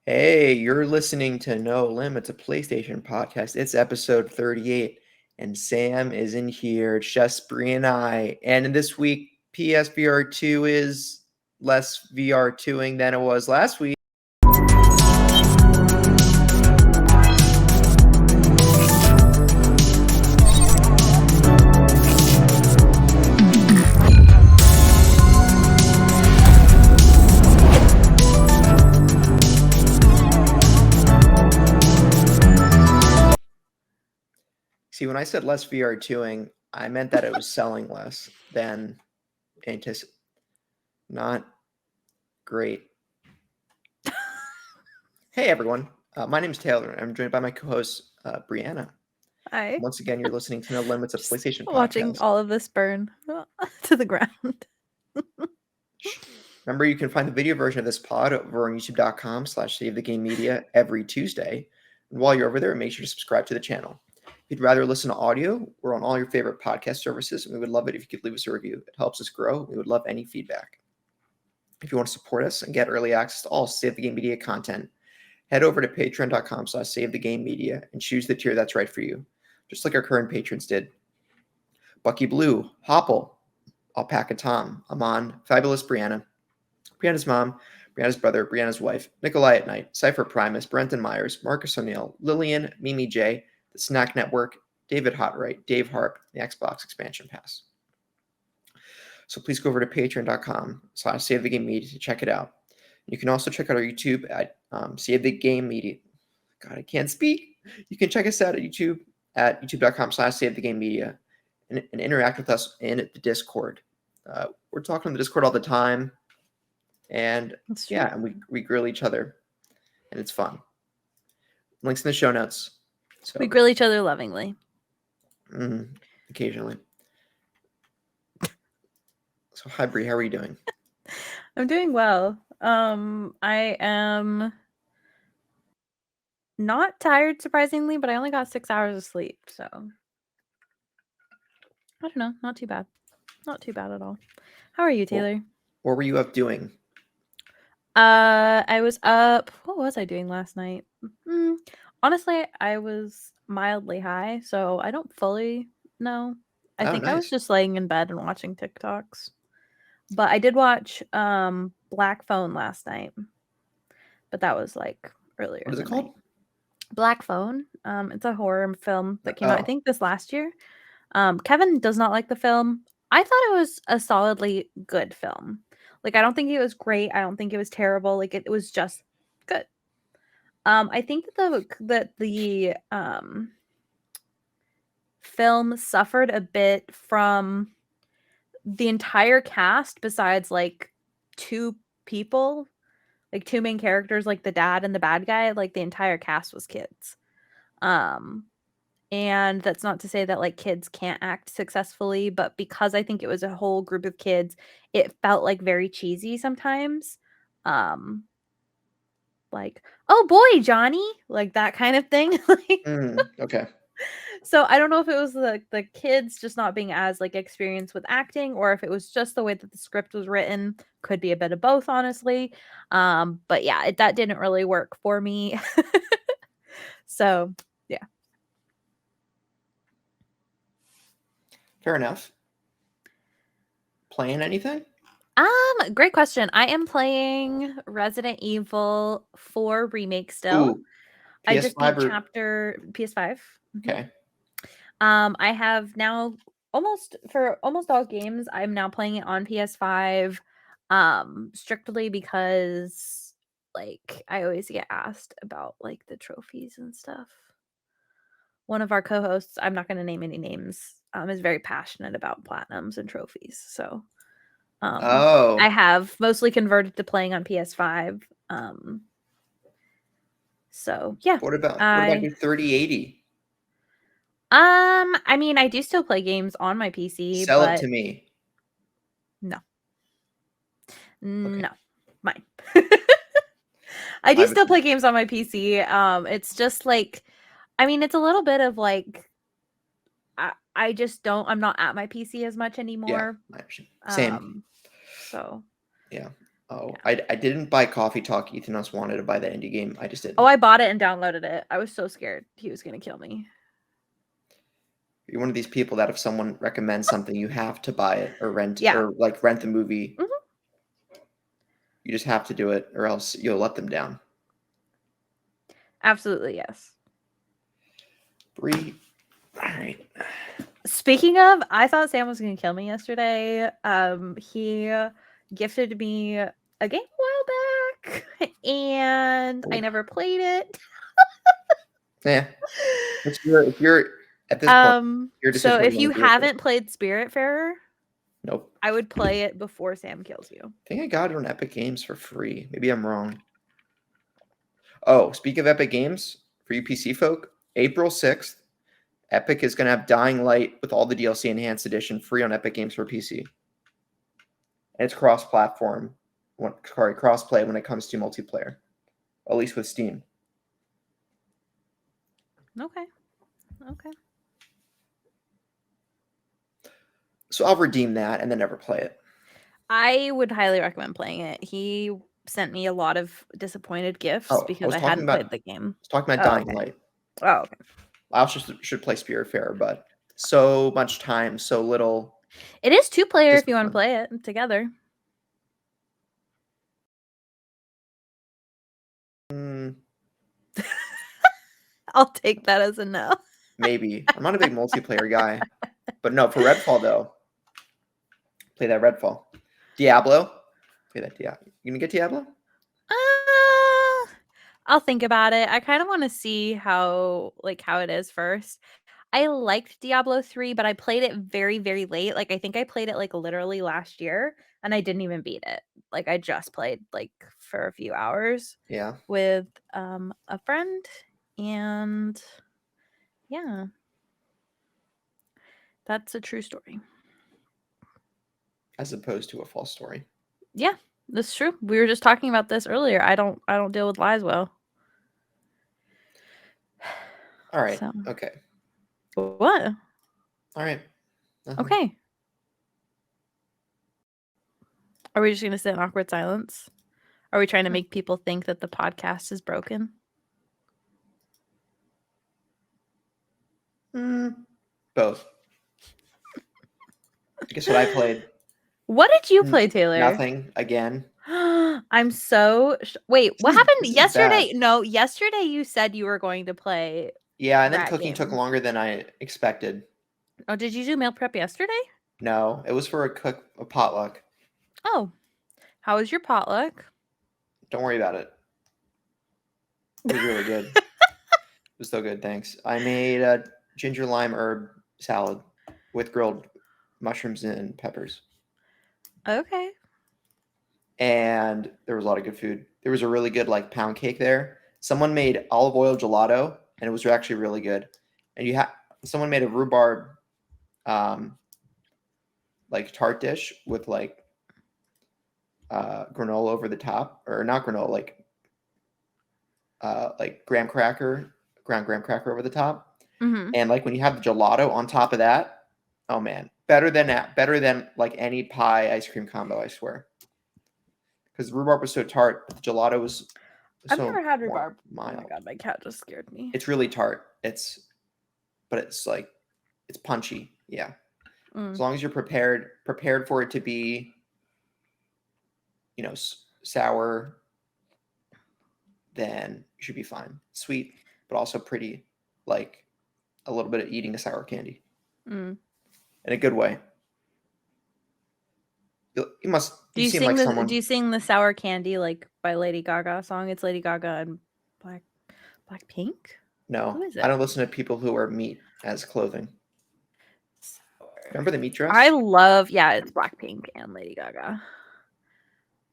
Hey, you're listening to No Limits, a PlayStation podcast. It's episode 38, and Sam is in here. It's just Bree and I. And this week, PSVR 2 is less VR 2ing than it was last week. See, when I said less VR 2ing, I meant that it was selling less than anticipated. Not great. Hey, everyone. My name is Taylor, and I'm joined by my co-host, Brianna. Hi. Once again, you're listening to No Limits, a Just PlayStation watching podcast. all of this burn to the ground. Remember, you can find the video version of this pod over on youtube.com/savethegamemedia every Tuesday. And while you're over there, make sure to subscribe to the channel. If you'd rather listen to audio, we're on all your favorite podcast services, and we would love it if you could leave us a review. It helps us grow. We would love any feedback. If you want to support us and get early access to all Save the Game Media content, head over to patreon.com/savethegamemedia and choose the tier that's right for you, just like our current patrons did. Bucky Blue, Hopple, Alpaca Tom, Amon, Fabulous Brianna, Brianna's mom, Brianna's brother, Brianna's wife, Nikolai at Night, Cypher Primus, Brenton Myers, Marcus O'Neill, Lillian, Mimi J, The Snack Network, David Hotright, Dave Harp, the Xbox Expansion Pass. So please go over to patreon.com/Save the Game Media to check it out. You can also check out our YouTube at Save the Game Media. God, I can't speak. You can check us out at YouTube at youtube.com/Save the Game Media and interact with us in the Discord. We're talking on the Discord all the time. And That's true. yeah, and we grill each other, and it's fun. Links in the show notes. So We grill each other lovingly. occasionally. So hi Bree, how are you doing? I'm doing well. I am not tired, surprisingly, but I only got 6 hours of sleep, so I don't know. Not too bad. Not too bad at all. How are you, Taylor? What were you up doing? I was up. What was I doing last night? Honestly, I was mildly high, so I don't fully know. I Oh, think I was nice. just laying in bed and watching TikToks. But I did watch Black Phone last night. But that was like earlier What in is the it night. called? Black Phone. It's a horror film that came out, I Oh, think, this last year. Kevin does not like the film. I thought it was a solidly good film. Like, I don't think it was great. I don't think it was terrible. Like, it was just good. I think that the film suffered a bit from the entire cast, besides like two people, like two main characters, like the dad and the bad guy. Like, the entire cast was kids. And that's not to say that like kids can't act successfully, but because I think it was a whole group of kids, it felt like very cheesy sometimes. Um like, "Oh boy, Johnny," like that kind of thing. Like, okay. so I don't know if it was the kids just not being as like experienced with acting, or if it was just the way that the script was written. Could be a bit of both, honestly. But yeah, that didn't really work for me. So yeah. Fair enough. Playing anything? Great question. I am playing Resident Evil 4 remake still. Ooh, I just PS5 beat or chapter PS5. okay. I have now almost all games, I'm now playing it on PS5, strictly because like I always get asked about like the trophies and stuff. One of our co-hosts, I'm not going to name any names, is very passionate about platinums and trophies. So I Oh, have mostly converted to playing on PS5. So yeah. what about I your 3080? I mean, I do still play games on my PC, Sell it but to me. no. Okay. No. Mine. I do I was still play games on my PC. It's just like, I mean, it's a little bit of like I just don't, I'm not at my PC as much yeah, anymore. I understand. Same. So Yeah. Oh, Yeah. I didn't buy Coffee Talk. Ethan Us wanted to buy that indie game. I just didn't. Oh, I bought it and downloaded it. I was so scared he was gonna kill me. You're one of these people that if someone recommends something, you have to buy it or rent Yeah. or like rent the movie. Mhm. You just have to do it, or else you'll let them down. Absolutely, yes. Bree, all right. Speaking of, I thought Sam was gonna kill me yesterday. He gifted me a game a while back, and I never played it. Yeah, if you're at this point, your So decision what if you you want to do with it. haven't played Spiritfarer, Nope. I would play it before Sam kills you. I think I got it on Epic Games for free. Maybe I'm wrong. Oh, speak of Epic Games, for you PC folk, April 6th, Epic is going to have Dying Light with all the DLC Enhanced Edition free on Epic Games for PC. And it's cross-platform, cross-play when it comes to multiplayer, at least with Steam. Okay. Okay. So I'll redeem that and then never play it. I would highly recommend playing it. He sent me a lot of disappointed gifts because I hadn't played the game. I was talking about Oh, Dying okay. Light. Oh, okay. I also should play Spiritfarer, but so much time, so little. It is 2-player if you want to discipline. play it together. I'll take that as a no. Maybe. I'm not a big multiplayer guy. But no, for Redfall, though, play that Redfall. Diablo, play that Diablo. You gonna get Diablo? I'll think about it. I kind of want to see how it is first. I liked Diablo 3, but I played it very, very late. Like, I think I played it, like, literally last year, and I didn't even beat it. Like, I just played, like, for a few hours Yeah. with, a friend, and yeah. That's a true story. As opposed to a false story. Yeah, that's true. We were just talking about this earlier. I don't deal with lies well. All right. So, Okay. what? All right. Nothing. Okay. Are we just going to sit in awkward silence? Are we trying to make people think that the podcast is broken? Both. Guess what I played? What did you play, Taylor? Nothing again. I'm so wait, what happened This is yesterday? bad. No, yesterday you said you were going to play Yeah, and then rat cooking took game. longer than I expected. Oh, did you do meal prep yesterday? No, it was for a potluck. Oh, how was your potluck? Don't worry about it. It was really good. It was so good, thanks. I made a ginger lime herb salad with grilled mushrooms and peppers. Okay. And there was a lot of good food. There was a really good like pound cake there. Someone made olive oil gelato, and it was actually really good. And someone made a rhubarb like tart dish with like granola over the top, or not granola, like ground graham cracker over the top. Mm-hmm. And like when you have the gelato on top of that, oh man, better than like any pie ice cream combo, I swear. Because the rhubarb was so tart, but the gelato was I've so never had rhubarb. mild. Oh my god, my cat just scared me. It's really tart. But it's like it's punchy. Yeah. As long as you're prepared for it to be, sour, then you should be fine. Sweet, but also pretty, like a little bit of eating a sour candy in a good way. You must. Do you seem like someone. Do you sing the Sour Candy like by Lady Gaga song? It's Lady Gaga and Blackpink? No, Who is it? I don't listen to people who wear meat as clothing. Remember the meat dress? I love, it's Blackpink and Lady Gaga.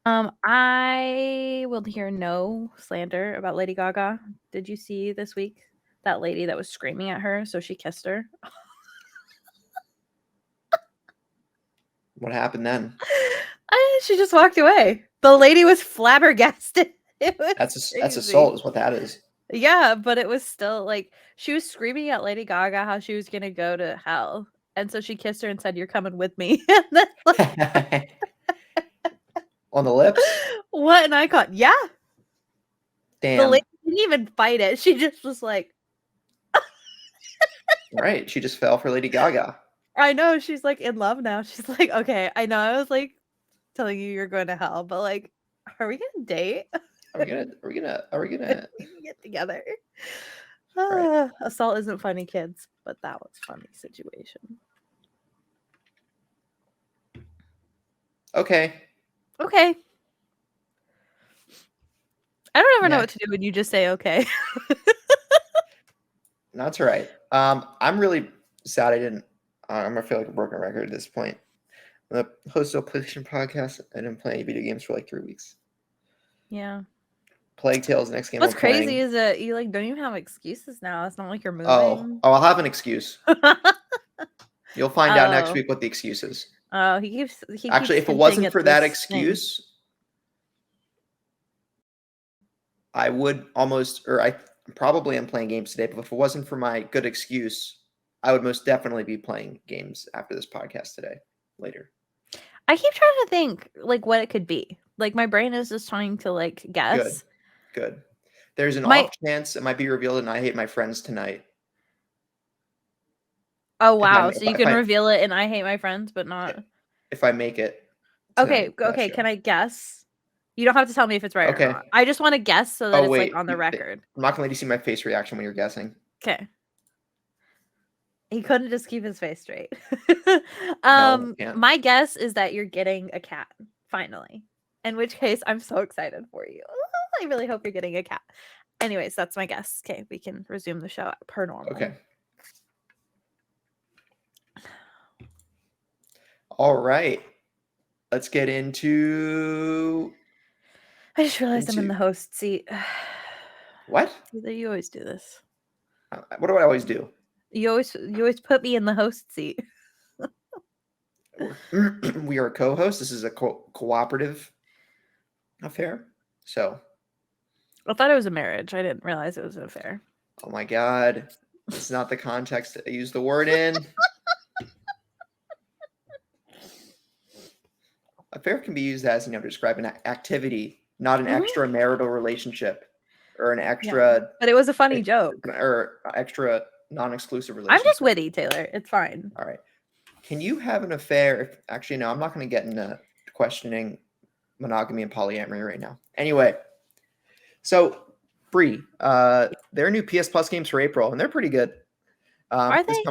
I will hear no slander about Lady Gaga. Did you see this week that lady that was screaming at her, so she kissed her? What happened then? She just walked away. The lady was flabbergasted. That's assault, is what that is. Yeah, but it was still like she was screaming at Lady Gaga how she was gonna go to hell, and so she kissed her and said, "You're coming with me." And then, On the lips? What an icon. Yeah. The Damn. lady didn't even fight it. She just was like, Right. She just fell for Lady Gaga. I know. She's like in love now. She's like, okay, I know I was like telling you you're going to hell, but like, are we gonna date? We gonna We can get together. right. Assault isn't funny, kids, but that was a funny situation. Okay. Okay. I don't ever know what Next. to do when you just say okay. That's all right. I'm really sad I didn't. I'm gonna feel like a broken record at this point. I'm the host of a PlayStation podcast. I didn't play any video games for like 3 weeks. Yeah. Plague Tale's the next game What's I'm crazy playing. is that you like don't even have excuses now. It's not like you're Oh, moving. I'll have an excuse. You'll find out next Oh. week what the excuse is. Oh, he keeps Actually, if it hinting wasn't at for that this thing. excuse, I would almost, or I probably am playing games today. But if it wasn't for my good excuse, I would most definitely be playing games after this podcast today, later. I keep trying to think like what it could be. Like my brain is just trying to like guess. Good. There's an My off chance it might be revealed in I Hate My Friends tonight. Oh If I wow, so you if can I reveal it and I hate my friends, but not if I make it Okay, tonight for that okay, show. can I guess? You don't have to tell me if it's right or Okay. not. I just want to guess so that Oh it's like wait, on the record. I'm not gonna let you see my face reaction when you're guessing. Okay. He couldn't just keep his face straight. No, can't. My guess is that you're getting a cat finally. In which case, I'm so excited for you. I really hope you're getting a cat. Anyways, that's my guess. Okay, we can resume the show per normal. Okay. All right. Let's get into I just realized I'm in the host seat. what? You always do this. What do I always do? You always put me in the host seat. We are a co-host. This is a cooperative affair. So, I thought it was a marriage. I didn't realize it was an affair. oh my God, it's not the context I use the word in. Affair can be used as, to describe an activity, not an extramarital relationship or an extra. But it was a funny joke. Or extra non-exclusive relationship. I'm just witty, Taylor. It's fine. All right. Can you have an affair? Actually, no, I'm not going to get into questioning monogamy and polyamory right now. Anyway, so Bree, there are new PS Plus games for April, and they're pretty good. Are they?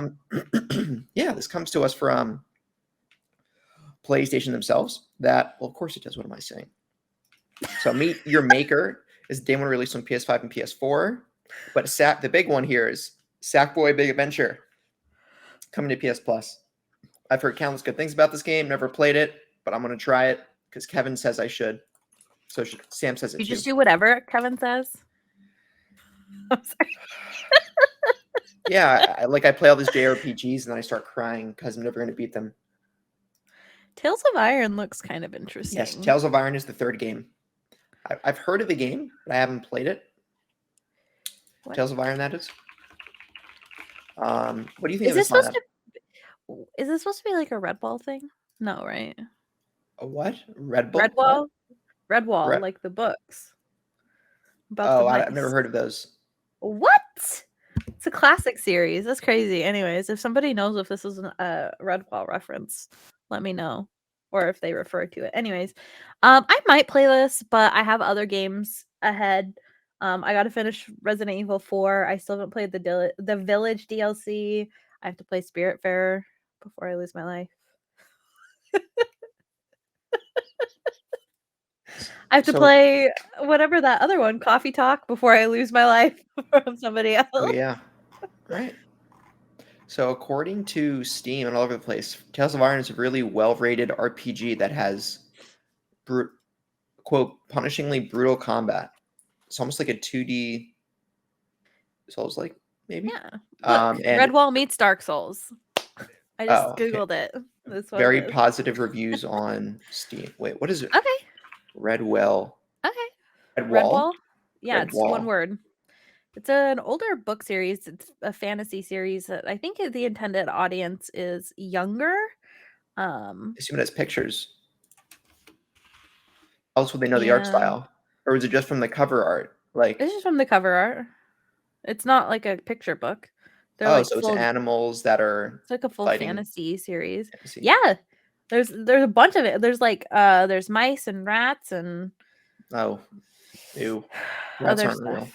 Yeah, this comes to us from PlayStation themselves. Well, of course it does. What am I saying? So Meet Your Maker is day one released on PS5 and PS4. But the big one here is Sackboy Big Adventure coming to PS Plus. I've heard countless good things about this game. Never played it, but I'm going to try it because Kevin says I should. So Sam says it You too. just do whatever Kevin says. I'm sorry. Yeah, I play all these JRPGs and then I start crying because I'm never going to beat them. Tales of Iron looks kind of interesting. Yes, Tales of Iron is the third game. I've heard of the game, but I haven't played it. What? Tales of Iron, that is. What do you think of this lineup? Is this supposed to be like a Red Ball thing? No, right? A what? Red Bull? Red Wall? Red Wall, like the books. I've never heard of those. What? It's a classic series. That's crazy. Anyways, if somebody knows if this is a Red Wall reference, let me know. Or if they refer to it. Anyways, I might play this, but I have other games ahead. I got to finish Resident Evil 4. I still haven't played the Village DLC. I have to play Spiritfarer before I lose my life. I have to play whatever that other one, Coffee Talk, before I lose my life from somebody else. Oh, yeah. Right. So according to Steam and all over the place, Tales of Iron is a really well-rated RPG that has, quote, punishingly brutal combat. It's almost like a 2D Souls-like, maybe? Yeah. Look, Red Wall meets Dark Souls. I just Googled it. That's what very positive reviews on Steam. Wait, what is it? Okay. Red Well. Okay. Red Wall? Yeah, it's one word. It's an older book series. It's a fantasy series that I think the intended audience is younger. I assume it has pictures. else would they know the art And style? Or was it just from the cover art? Like, it's just from the cover art. It's not like a picture book. They're oh, like so it's full. animals that are It's like a full fighting fantasy series. fantasy. Yeah. There's a bunch of it. There's like there's mice and rats and Oh, ew. Rats other aren't real. stuff.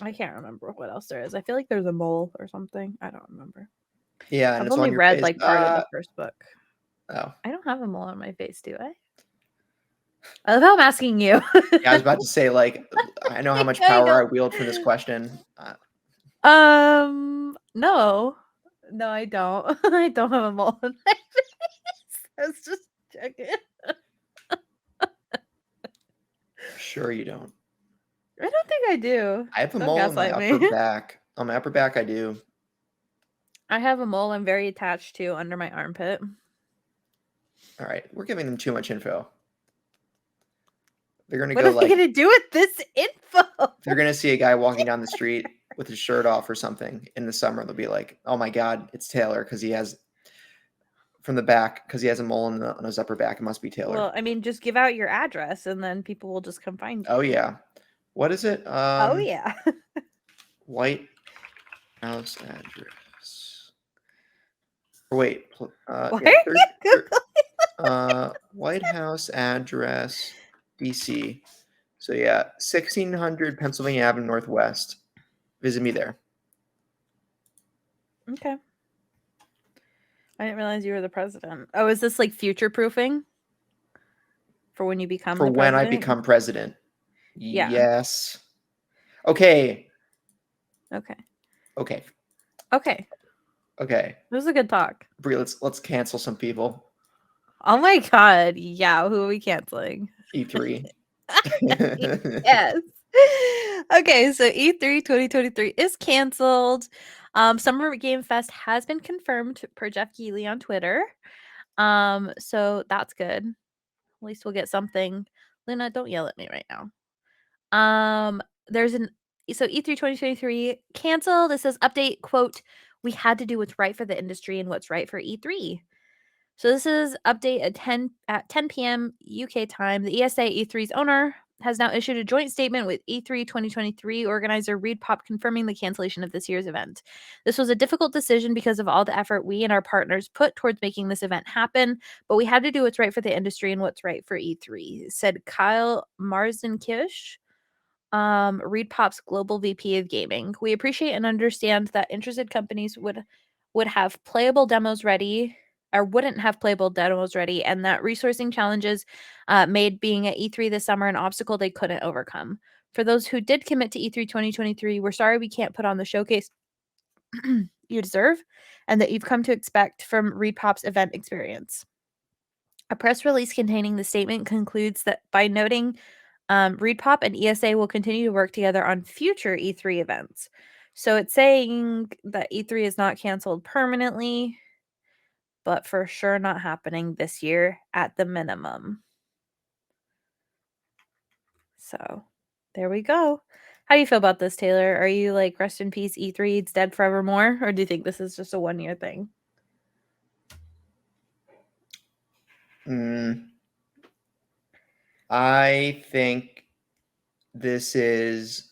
I can't remember what else there is. I feel like there's a mole or something. I don't remember. Yeah, and I've it's only on your read face. like part of the first book. Oh. I don't have a mole on my face, do I? I love how I'm asking you. Yeah, I was about to say, like, I know how much I power I don't. wield from this question. No. No, I don't. I don't have a mole on my face. I was just checking. Sure you don't. I don't think I do. I have a Don't mole in my gaslight upper me. back. On my upper back, I do. I have a mole I'm very attached to under my armpit. All right, we're giving them too much info. They're gonna What go are we like gonna do with this info? they're gonna see a guy walking down the street with his shirt off or something in the summer. They'll be like, "Oh my God, it's Taylor," because he has from the back because he has a mole on his upper back. It must be Taylor. Well, I mean, just give out your address and then people will just come find you. Oh yeah, what is it? Oh yeah. White House address. Wait, Why yeah, are you White House address, DC. So yeah, 1600 Pennsylvania Avenue Northwest. Visit me there. Okay. I didn't realize you were the president. Oh, is this like future proofing for when you become For the when I president? become president. Yeah. Yes. Okay. Okay. Okay. Okay. Okay. This was a good talk. Bree, let's cancel some people. Oh my god. Yeah, who are we canceling? E3. Yes. Okay, so E3 2023 is canceled. Summer Game Fest has been confirmed per Jeff Keighley on Twitter. So that's good. At least we'll get something. Luna, don't yell at me right now. There's an so E3 2023 canceled. This says update quote, we had to do what's right for the industry and what's right for E3. So this is update at 10 p.m. UK time. The ESA E3's owner has now issued a joint statement with E3 2023 organizer Reed Pop confirming the cancellation of this year's event. This was a difficult decision because of all the effort we and our partners put towards making this event happen, but we had to do what's right for the industry and what's right for E3, said Kyle Marzinkish, Reed Pop's global VP of gaming. We appreciate and understand that interested companies would have playable demos ready or wouldn't have playable demos ready, and that resourcing challenges made being at E3 this summer an obstacle they couldn't overcome. For those who did commit to E3 2023, we're sorry we can't put on the showcase you deserve and that you've come to expect from Reed Pop's event experience. A press release containing the statement concludes that by noting Reed Pop and ESA will continue to work together on future E3 events. So it's saying that E3 is not canceled permanently, but for sure not happening this year at the minimum. So there we go. How do you feel about this, Taylor? Are you like rest in peace E3, it's dead forevermore? Or do you think this is just a 1 year thing? I think this is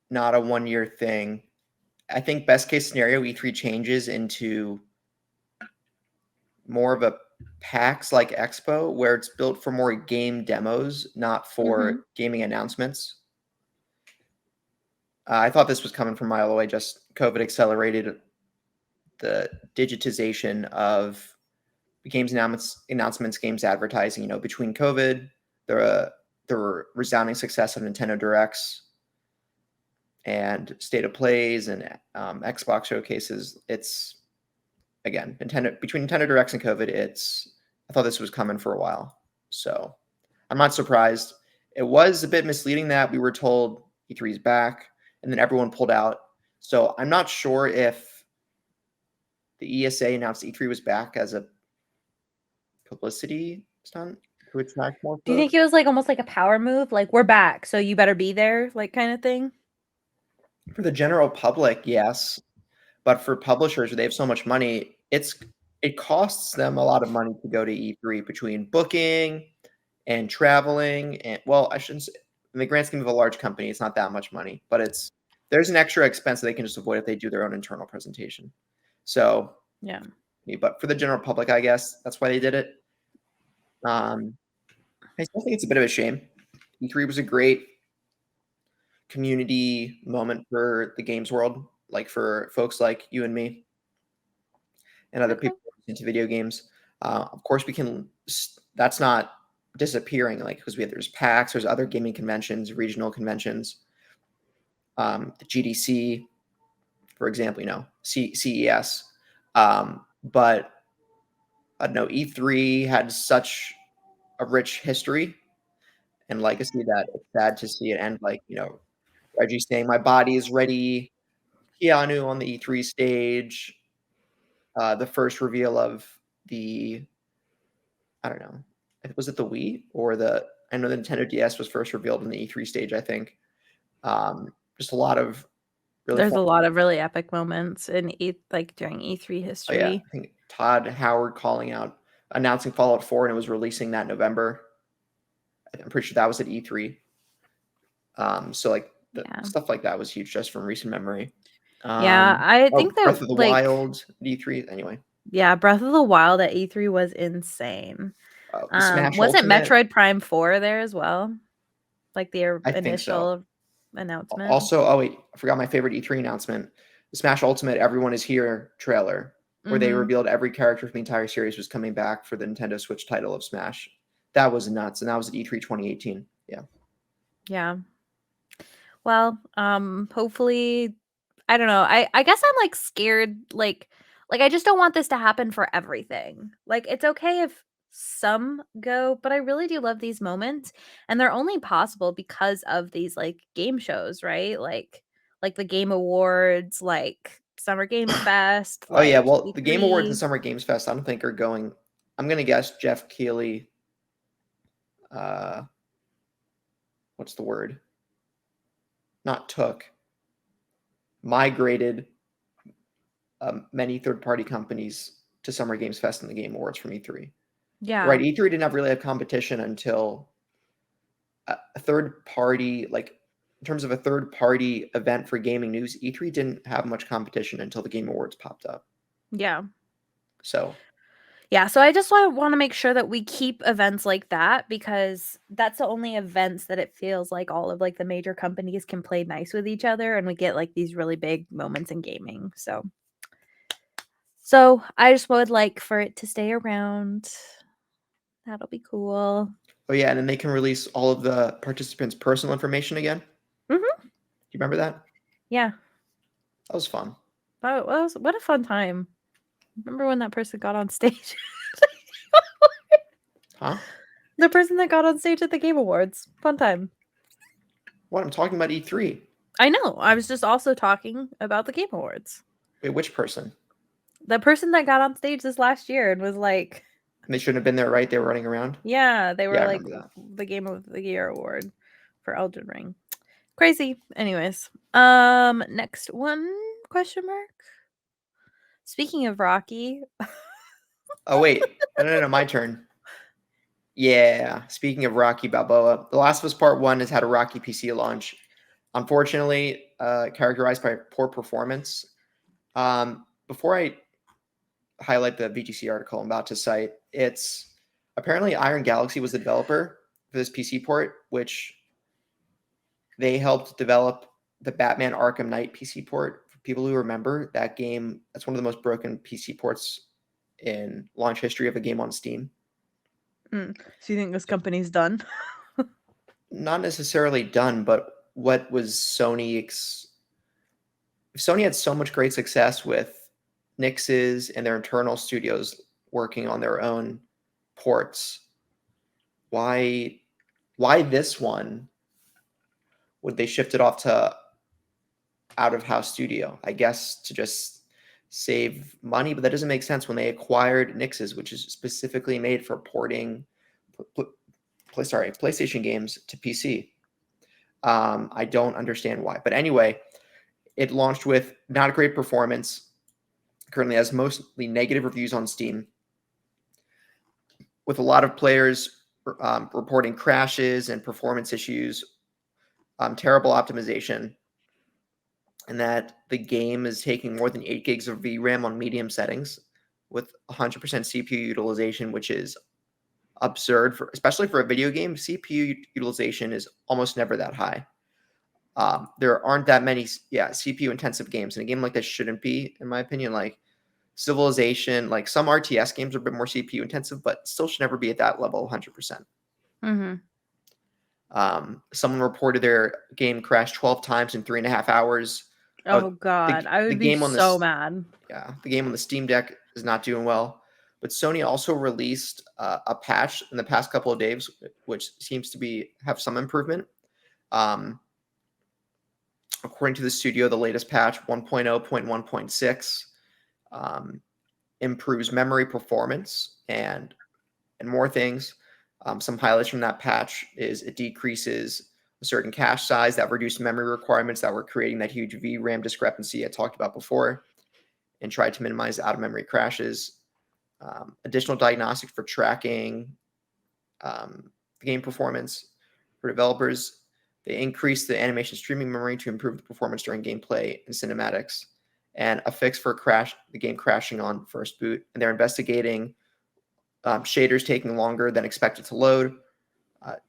not a 1 year thing. I think best case scenario, E3 changes into more of a PAX like expo where it's built for more game demos, not for gaming announcements. I thought this was coming from a mile away. Just COVID accelerated the digitization of games announcements, games advertising. You know, between COVID, the resounding success of Nintendo Directs and State of Plays and Xbox showcases. It's again between Nintendo Directs and COVID. I thought this was coming for a while, so I'm not surprised. It was a bit misleading that we were told E3 is back and then everyone pulled out. So I'm not sure if the ESA announced E3 was back as a publicity stunt to attract more Do you folks. think it was like almost like a power move? Like, we're back, so you better be there, like kind of thing? For the general public, yes, but for publishers, they have so much money. It costs them a lot of money to go to E3 between booking and traveling, and well, I shouldn't say, in the grand scheme of a large company, it's not that much money, but there's an extra expense that they can just avoid if they do their own internal presentation. So, Yeah. but for the general public, I guess that's why they did it. I still think it's a bit of a shame. E3 was a great community moment for the games world, like for folks like you and me and other Okay. people into video games. Of course, that's not disappearing, like because there's PAX, there's other gaming conventions, regional conventions, the GDC, for example, CES. But I don't know, E3 had such a rich history and legacy that it's sad to see it end. Like, Reggie saying, "My body is ready." Keanu on the E3 stage. The first reveal of the, I don't know, was it the Wii or I know the Nintendo DS was first revealed in the E3 stage, I think. Just a lot of really There's fun. a lot of really epic moments in during E3 Oh, yeah. history. I think Todd Howard announcing Fallout 4, and it was releasing that November. I'm pretty sure that was at E3. So like the Yeah. stuff like that was huge just from recent memory. Yeah, I think that Breath of the Wild at E3. Anyway, yeah, Breath of the Wild at E3 was insane. the Smash Wasn't Ultimate. Metroid Prime 4 there as well? Like the I think so. initial announcement. Also, oh wait, I forgot my favorite E3 announcement. The Smash Ultimate Everyone Is Here trailer, where they Mhm. revealed every character from the entire series was coming back for the Nintendo Switch title of Smash. That was nuts, and that was at E3 2018. Yeah. Yeah. Well, hopefully I don't know. I guess I'm like scared like I just don't want this to happen for everything. Like it's okay if some go, but I really do love these moments and they're only possible because of these like game shows, right? Like the Game Awards, like Summer Game Fest, Oh yeah, like well, the Game Awards and E3. Summer Games Fest, I don't think are going. I'm gonna guess Jeff Keighley. Uh, what's the word? Not took. Migrated many third-party companies to Summer Games Fest and the Game Awards from E3. Yeah. Right, E3 didn't really have competition until a third party, like in terms of a third party event for gaming news, E3 didn't have much competition until the Game Awards popped up. Yeah. So, Yeah, so I just want to make sure that we keep events like that because that's the only events that it feels like all of like the major companies can play nice with each other and we get like these really big moments in gaming. So I just would like for it to stay around. That'll be cool. oh yeah, and then they can release all of the participants' personal information again. Mhm. Do you remember that? Yeah. That was fun. What a fun time. Remember when that person got on stage? Huh? The person that got on stage at the Game Awards. Fun time. What? I'm talking about E3. I know. I was just also talking about the Game Awards. Wait, which person? The person that got on stage this last year and was like, And they shouldn't have been there, right? They were running around. yeah, they were Yeah, I like remember that. the Game of the Year award for Elden Ring. Crazy. Anyways, next one question mark. Speaking of Rocky, Oh wait, no, my turn. Yeah, speaking of Rocky Balboa, The Last of Us Part 1 has had a rocky PC launch. Unfortunately, characterized by poor performance. Before I highlight the VGC article I'm about to cite, it's apparently Iron Galaxy was the developer for this PC port, which they helped develop the Batman Arkham Knight PC port. For people who remember that game, that's one of the most broken PC ports in launch history of a game on Steam. so you think this company's done? Not necessarily done, but what was Sony had so much great success with Nix's and their internal studios working on their own ports. Why this one would they shift it off to out of house studio? I guess to just save money, but that doesn't make sense when they acquired Nix's, which is specifically made for porting PlayStation games to PC. I don't understand why. But anyway, it launched with not a great performance. Currently has mostly negative reviews on Steam, with a lot of players reporting crashes and performance issues, terrible optimization, and that the game is taking more than 8 gigs of VRAM on medium settings with 100% CPU utilization, which is absurd, especially for a video game. CPU utilization is almost never that high. There aren't that many CPU intensive games, and a game like this shouldn't be, in my opinion. Like Civilization, like some RTS games are a bit more CPU intensive, but still should never be at that level 100%. Someone reported their game crashed 12 times in 3.5 hours. Oh God, I would be so mad. Yeah, the game on the Steam Deck is not doing well. But Sony also released a patch in the past couple of days, which seems to have some improvement. According to the studio, the latest patch 1.0.1.6 improves memory performance and more things. Some highlights from that patch is it decreases a certain cache size that reduced memory requirements that were creating that huge VRAM discrepancy I talked about before, and tried to minimize out-of-memory crashes. Additional diagnostics for tracking the game performance for developers. They increased the animation streaming memory to improve the performance during gameplay and cinematics, and a fix for the game crashing on first boot. And they're investigating shaders taking longer than expected to load,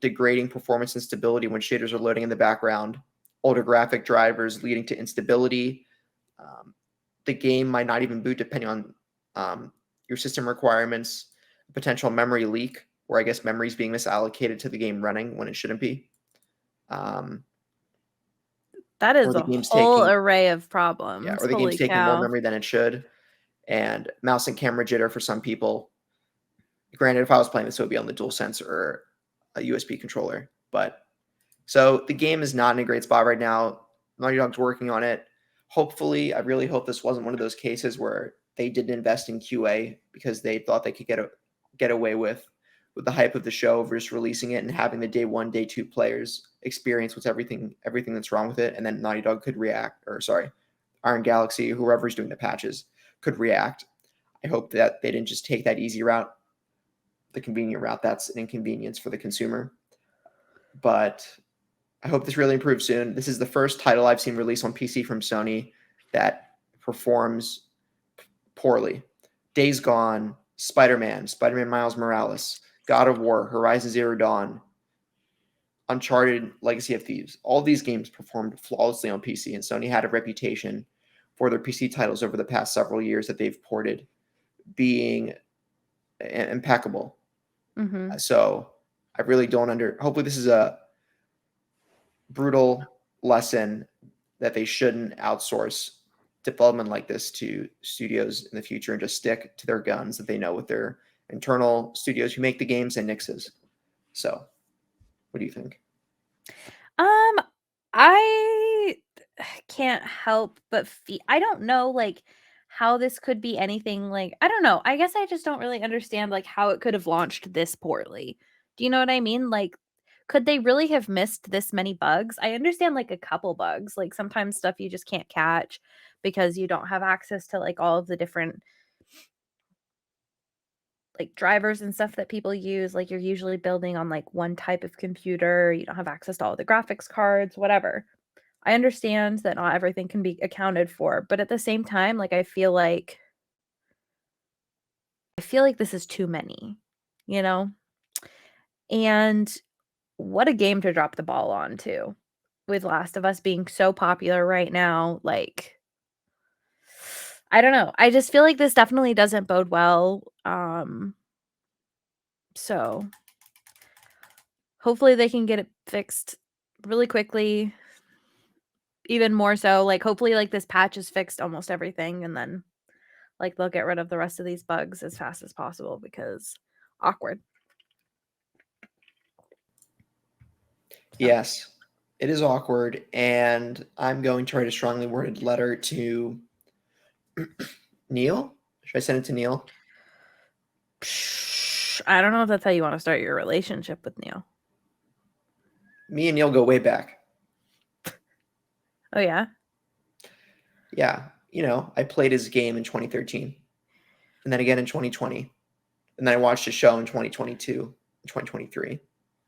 degrading performance and stability when shaders are loading in the background, older graphic drivers leading to instability. The game might not even boot depending on your system requirements, potential memory leak, where I guess memory is being misallocated to the game running when it shouldn't be. That is a whole array of problems. Yeah, or the game's taking more memory than it should, and mouse and camera jitter for some people. Granted, if I was playing this, it would be on the DualSense or a USB controller. But so the game is not in a great spot right now. Naughty Dog's working on it. Hopefully, I really hope this wasn't one of those cases where they didn't invest in QA because they thought they could get away with the hype of the show of just releasing it and having the day 1, day 2 players experience what's everything that's wrong with it, and then Naughty Dog could react, or sorry, Iron Galaxy, whoever's doing the patches, could react. I hope that they didn't just take that easy route, the convenient route. That's an inconvenience for the consumer. But I hope this really improves soon. This is the first title I've seen released on PC from Sony that performs poorly. Days Gone, Spider-Man Miles Morales, God of War, Horizon Zero Dawn, Uncharted, Legacy of Thieves. All these games performed flawlessly on PC, and Sony had a reputation for their PC titles over the past several years that they've ported being impeccable. So I really don't hopefully this is a brutal lesson that they shouldn't outsource development like this to studios in the future and just stick to their guns that they know with their internal studios who make the games and Nixes. So what do you think? I can't help but I don't know, like, how this could be anything, like, I don't know. I guess I just don't really understand, like, how it could have launched this poorly. Do you know what I mean? Like, could they really have missed this many bugs? I understand, like, a couple bugs, like, sometimes stuff you just can't catch because you don't have access to, like, all of the different, like, drivers and stuff that people use. Like, you're usually building on, like, one type of computer, you don't have access to all the graphics cards, whatever. I understand that not everything can be accounted for, but at the same time, like, I feel like this is too many, you know? And what a game to drop the ball on too, with Last of Us being so popular right now, like, I don't know. I just feel like this definitely doesn't bode well. So hopefully they can get it fixed really quickly. Even more so, like, hopefully, like, this patch has fixed almost everything, and then, like, they'll get rid of the rest of these bugs as fast as possible because awkward. Yes, it is awkward, and I'm going to write a strongly worded letter to Neil. Should I send it to Neil? I don't know if that's how you want to start your relationship with Neil. Me and Neil go way back. Oh, yeah? Yeah. I played his game in 2013, and then again in 2020, and then I watched his show in 2022, 2023.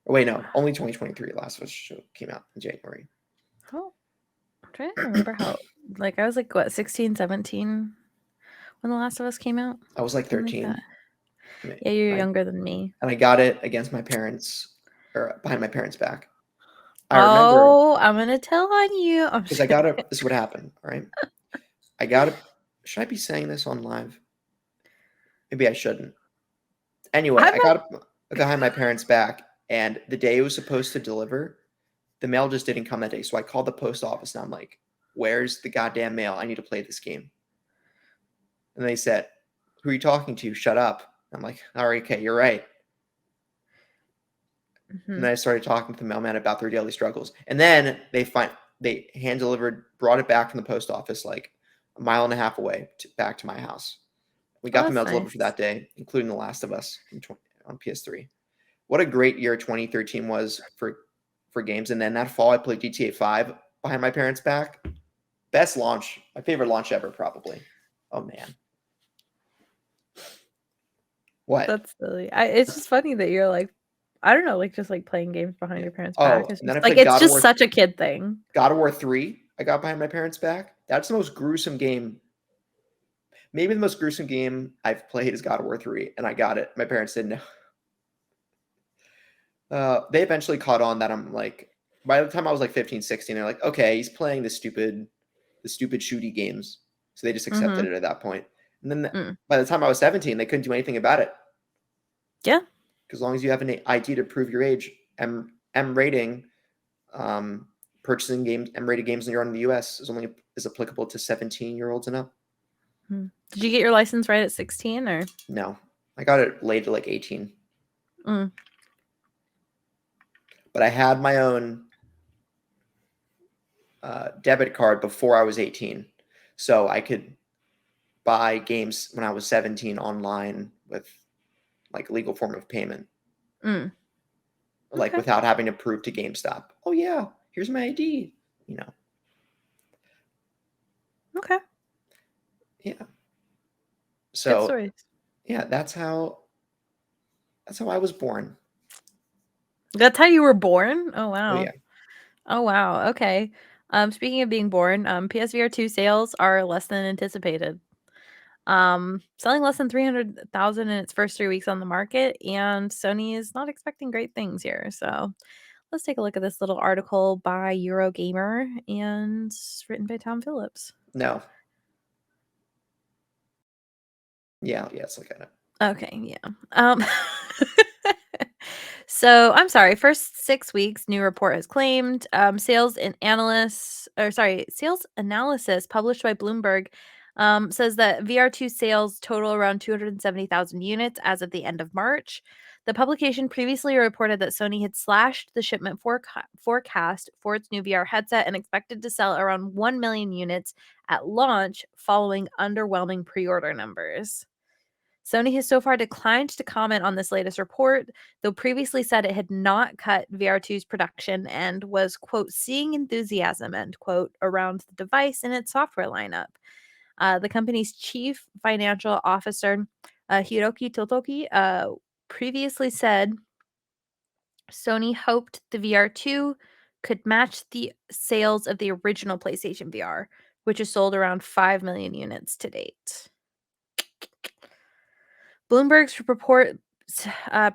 Oh, wait, no, only 2023. Last of Us came out in January. Oh, I'm trying to remember how. Like I was like what 16, 17 when The Last of Us came out. I was like Something like 13. that. Yeah, you're I, younger than me. and I got it against my parents, or behind my parents' back. I remember Oh, I'm gonna tell on you. I'm because just I got kidding. it. This is what happened, all right? I got it. Should I be saying this on live? Maybe I shouldn't. Anyway, I'm I got it behind my parents' back, and the day it was supposed to deliver, the mail just didn't come that day. So I called the post office, and I'm like, "Where's the goddamn mail? I need to play this game." And they said, "Who are you talking to? Shut up." I'm like, "All right, okay, you're right." And then I started talking to the mailman about their daily struggles. And then they hand delivered, brought it back from the post office like a mile and a half away back to my house. We Oh, got the that's mail delivered nice. for that day, including The Last of Us on PS3. What a great year 2013 was for games. And then that fall, I played GTA 5 behind my parents' back. Best launch, my favorite launch ever, probably. Oh man, what? That's silly. It's just funny that you're like, I don't know, like just like playing games behind Yeah. your parents' back. Oh, It's and then just I like played it's God of just War. such a kid thing. God of War 3. I got behind my parents' back. That's the most gruesome game. Maybe the most gruesome game I've played is God of War 3, and I got it. My parents said no. They eventually caught on that I'm like, by the time I was like 15, 16, they're like, okay, he's playing the stupid shooty games. So they just accepted it at that point. And then Mm. by the time I was 17, they couldn't do anything about it. Yeah. Because as long as you have an ID to prove your age, M rating, purchasing games, M rated games when you're in the US is applicable to 17-year-olds and up. Did you get your license right at 16 or? No, I got it late at like 18. Mm. But I had my own debit card before I was 18, so I could buy games when I was 17 online with like legal form of payment, Mm. like Okay. without having to prove to GameStop, oh yeah, here's my ID, you know. Okay. Yeah. Good So stories. yeah, that's how I was born. That's how you were born? Oh Oh wow. yeah. Oh wow. Okay. Speaking of being born, PSVR 2 sales are less than anticipated. Selling less than 300,000 in its first 3 weeks on the market, and Sony is not expecting great things here. So, let's take a look at this little article by Eurogamer and written by Tom Phillips. No. Yeah, let's look at it. Okay, yeah. So I'm sorry. First 6 weeks, new report has claimed sales analysis published by Bloomberg says that VR2 sales total around 270,000 units as of the end of March. The publication previously reported that Sony had slashed the shipment forecast for its new VR headset and expected to sell around 1 million units at launch following underwhelming pre-order numbers. Sony has so far declined to comment on this latest report, though previously said it had not cut VR2's production and was, quote, seeing enthusiasm, end quote, around the device and its software lineup. The company's chief financial officer, Hiroki Totoki, previously said Sony hoped the VR2 could match the sales of the original PlayStation VR, which has sold around 5 million units to date. Bloomberg's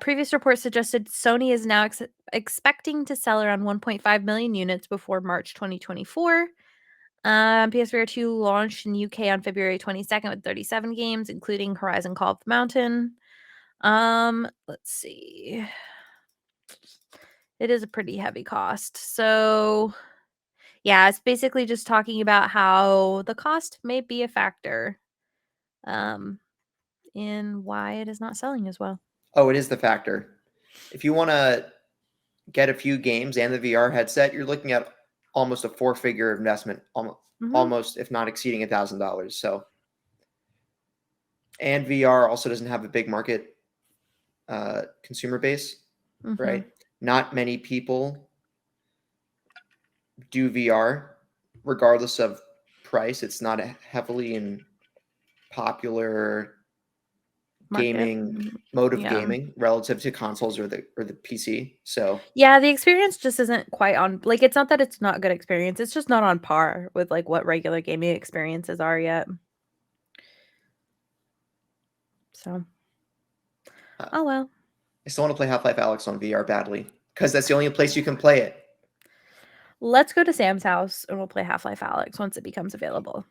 previous report suggested Sony is now expecting to sell around 1.5 million units before March 2024. PSVR 2 launched in UK on February 22nd with 37 games, including Horizon Call of the Mountain. Let's see. It is a pretty heavy cost. So, yeah, it's basically just talking about how the cost may be a factor in why it is not selling as well. Oh, it is the factor. If you want to get a few games and the VR headset, you're looking at almost a four-figure investment, almost if not exceeding $1,000. So, and VR also doesn't have a big market consumer base, right? Not many people do VR, regardless of price. It's not a heavily in popular market. gaming mode of Yeah. gaming relative to consoles or the PC. So Yeah, the experience just isn't quite on like, it's not that it's not a good experience, it's just not on par with, like, what regular gaming experiences are yet. So, uh, oh well. I still want to play Half-Life Alex on VR badly because that's the only place you can play it. Let's go to Sam's house and we'll play Half-Life Alex once it becomes available.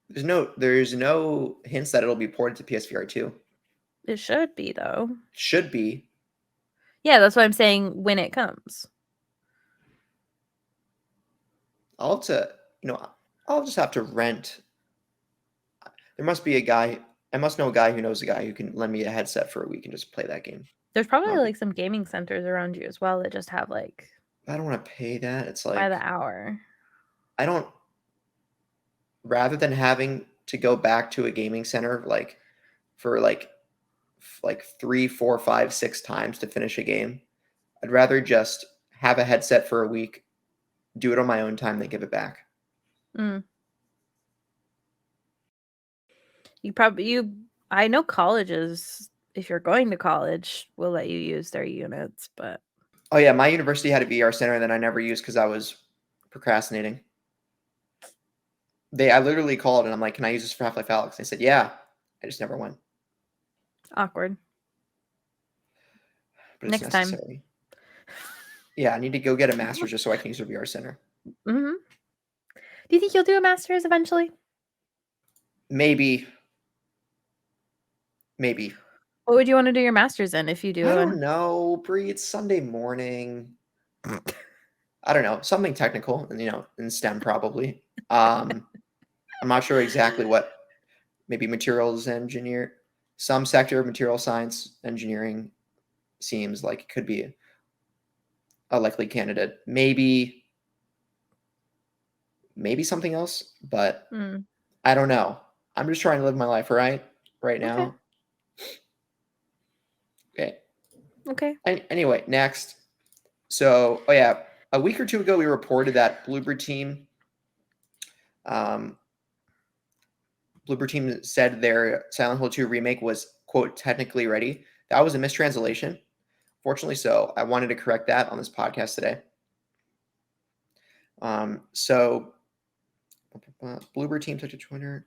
There's no hints that it'll be ported to PSVR 2. It should be, though. Should be. Yeah, that's why I'm saying when it comes. I'll have to, I'll just have to rent. There must be a guy. I must know a guy who knows a guy who can lend me a headset for a week and just play that game. There's probably, Not be, like, some gaming centers around you as well that just have, like, I don't want to pay that. It's by the like hour. I don't. Rather than having to go back to a gaming center for like 3, 4, 5, 6 times to finish a game, I'd rather just have a headset for a week, do it on my own time, then give it back. Mm. I know colleges, if you're going to college, will let you use their units, but Oh yeah, my university had a VR center that I never used because I was procrastinating. I literally called and I'm like, "Can I use this for Half-Life Alex?" They said, "Yeah." I just never went, awkward. but it's Next time. necessary. Yeah, I need to go get a master's just so I can use a VR center. Mhm. Do you think you'll do a master's eventually? Maybe, maybe. What would you wanna do your master's in if you do I don't one? know, Bree. It's Sunday morning. I don't know, something technical, and in STEM probably. I'm not sure exactly what. Maybe materials engineer, some sector of material science engineering seems like it could be a likely candidate. Maybe something else, but Mm, I don't know. I'm just trying to live my life right okay, now. Okay. okay. Anyway, next. So, oh yeah, a week or two ago, we reported that um, Bloober Team said their Silent Hill 2 remake was, quote, technically ready. That was a mistranslation. Fortunately so. I wanted to correct that on this podcast today. So Bloober Team took to Twitter.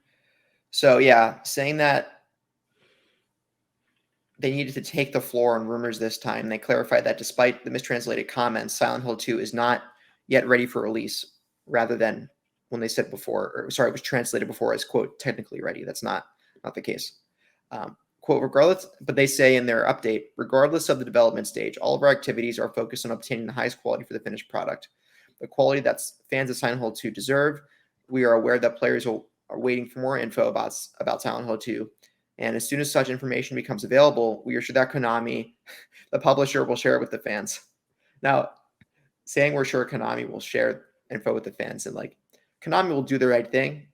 So yeah, saying that they needed to take the floor on rumors this time. They clarified that despite the mistranslated comments, Silent Hill 2 is not yet ready for release, rather than when they said before, or sorry, it was translated before as, quote, technically ready. That's not the case. Quote, regardless, but they say in their update, regardless of the development stage, all of our activities are focused on obtaining the highest quality for the finished product. The quality that fans of Silent Hill 2 deserve. We are aware that players are waiting for more info about Silent Hill 2. And as soon as such information becomes available, we are sure that Konami, the publisher, will share it with the fans. Now, saying we're sure Konami will share info with the fans and Konami will do the right thing,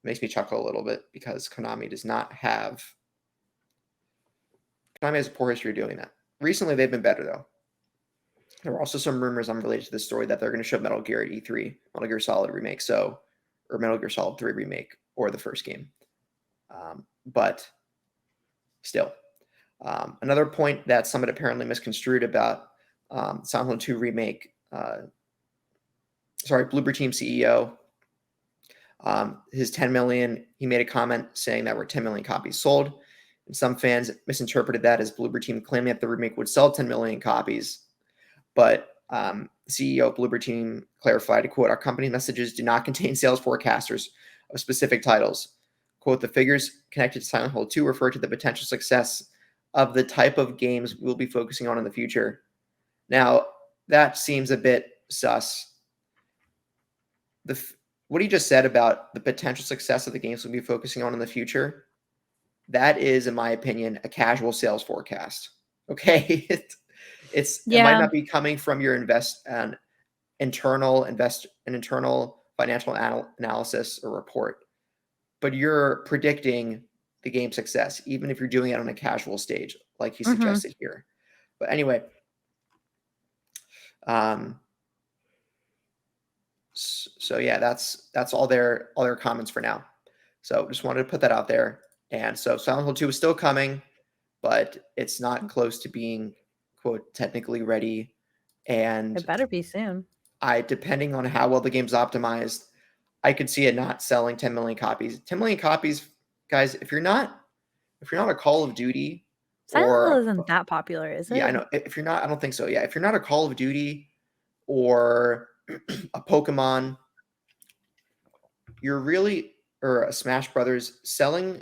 makes me chuckle a little bit because Konami has a poor history of doing that. Recently, they've been better though. There were also some rumors unrelated to this story that they're going to show Metal Gear at E3, Metal Gear Solid remake, or Metal Gear Solid 3 remake, or the first game. But still, another point that somewhat apparently misconstrued about Silent Hill 2 remake. Bloober Team CEO, his 10 million. He made a comment saying that were 10 million copies sold, and some fans misinterpreted that as Bloober Team claiming that the remake would sell 10 million copies. But CEO of Bloober Team clarified, to quote, our company messages do not contain sales forecasters of specific titles. Quote, the figures connected to Silent Hill 2 refer to the potential success of the type of games we'll be focusing on in the future. Now, that seems a bit sus. What he just said about the potential success of the games we'll be focusing on in the future, that is, in my opinion, a casual sales forecast. Okay? It might Yeah. not be coming from your internal financial analysis or report, but you're predicting the game success, even if you're doing it on a casual stage, like he Mhm. suggested here. But anyway, so yeah, that's all their comments for now. So just wanted to put that out there. And so Silent Hill 2 is still coming, but it's not close to being, quote, technically ready. And It better be soon. depending on how well the game's optimized, I could see it not selling 10 million copies. 10 million copies, guys, if you're not a Call of Duty Silent Hill or isn't that popular, is yeah, I it? know. If you're not, I don't think so. Yeah, if you're not a Call of Duty or a Pokemon, you're really or a Smash Brothers selling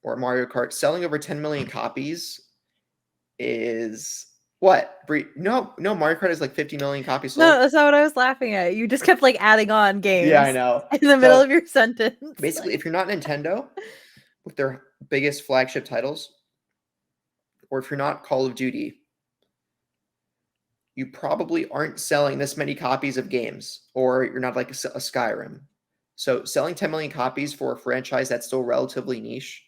or Mario Kart selling over 10 million copies is what? Bree, no, Mario Kart is like 50 million copies No, sold. that's not what I was laughing at. You just kept like adding on Yeah, I games know. in the middle So of your sentence. basically, if you're not Nintendo with their biggest flagship titles, or if you're not Call of Duty, you probably aren't selling this many copies of games, or you're not like a Skyrim. So selling 10 million copies for a franchise that's still relatively niche,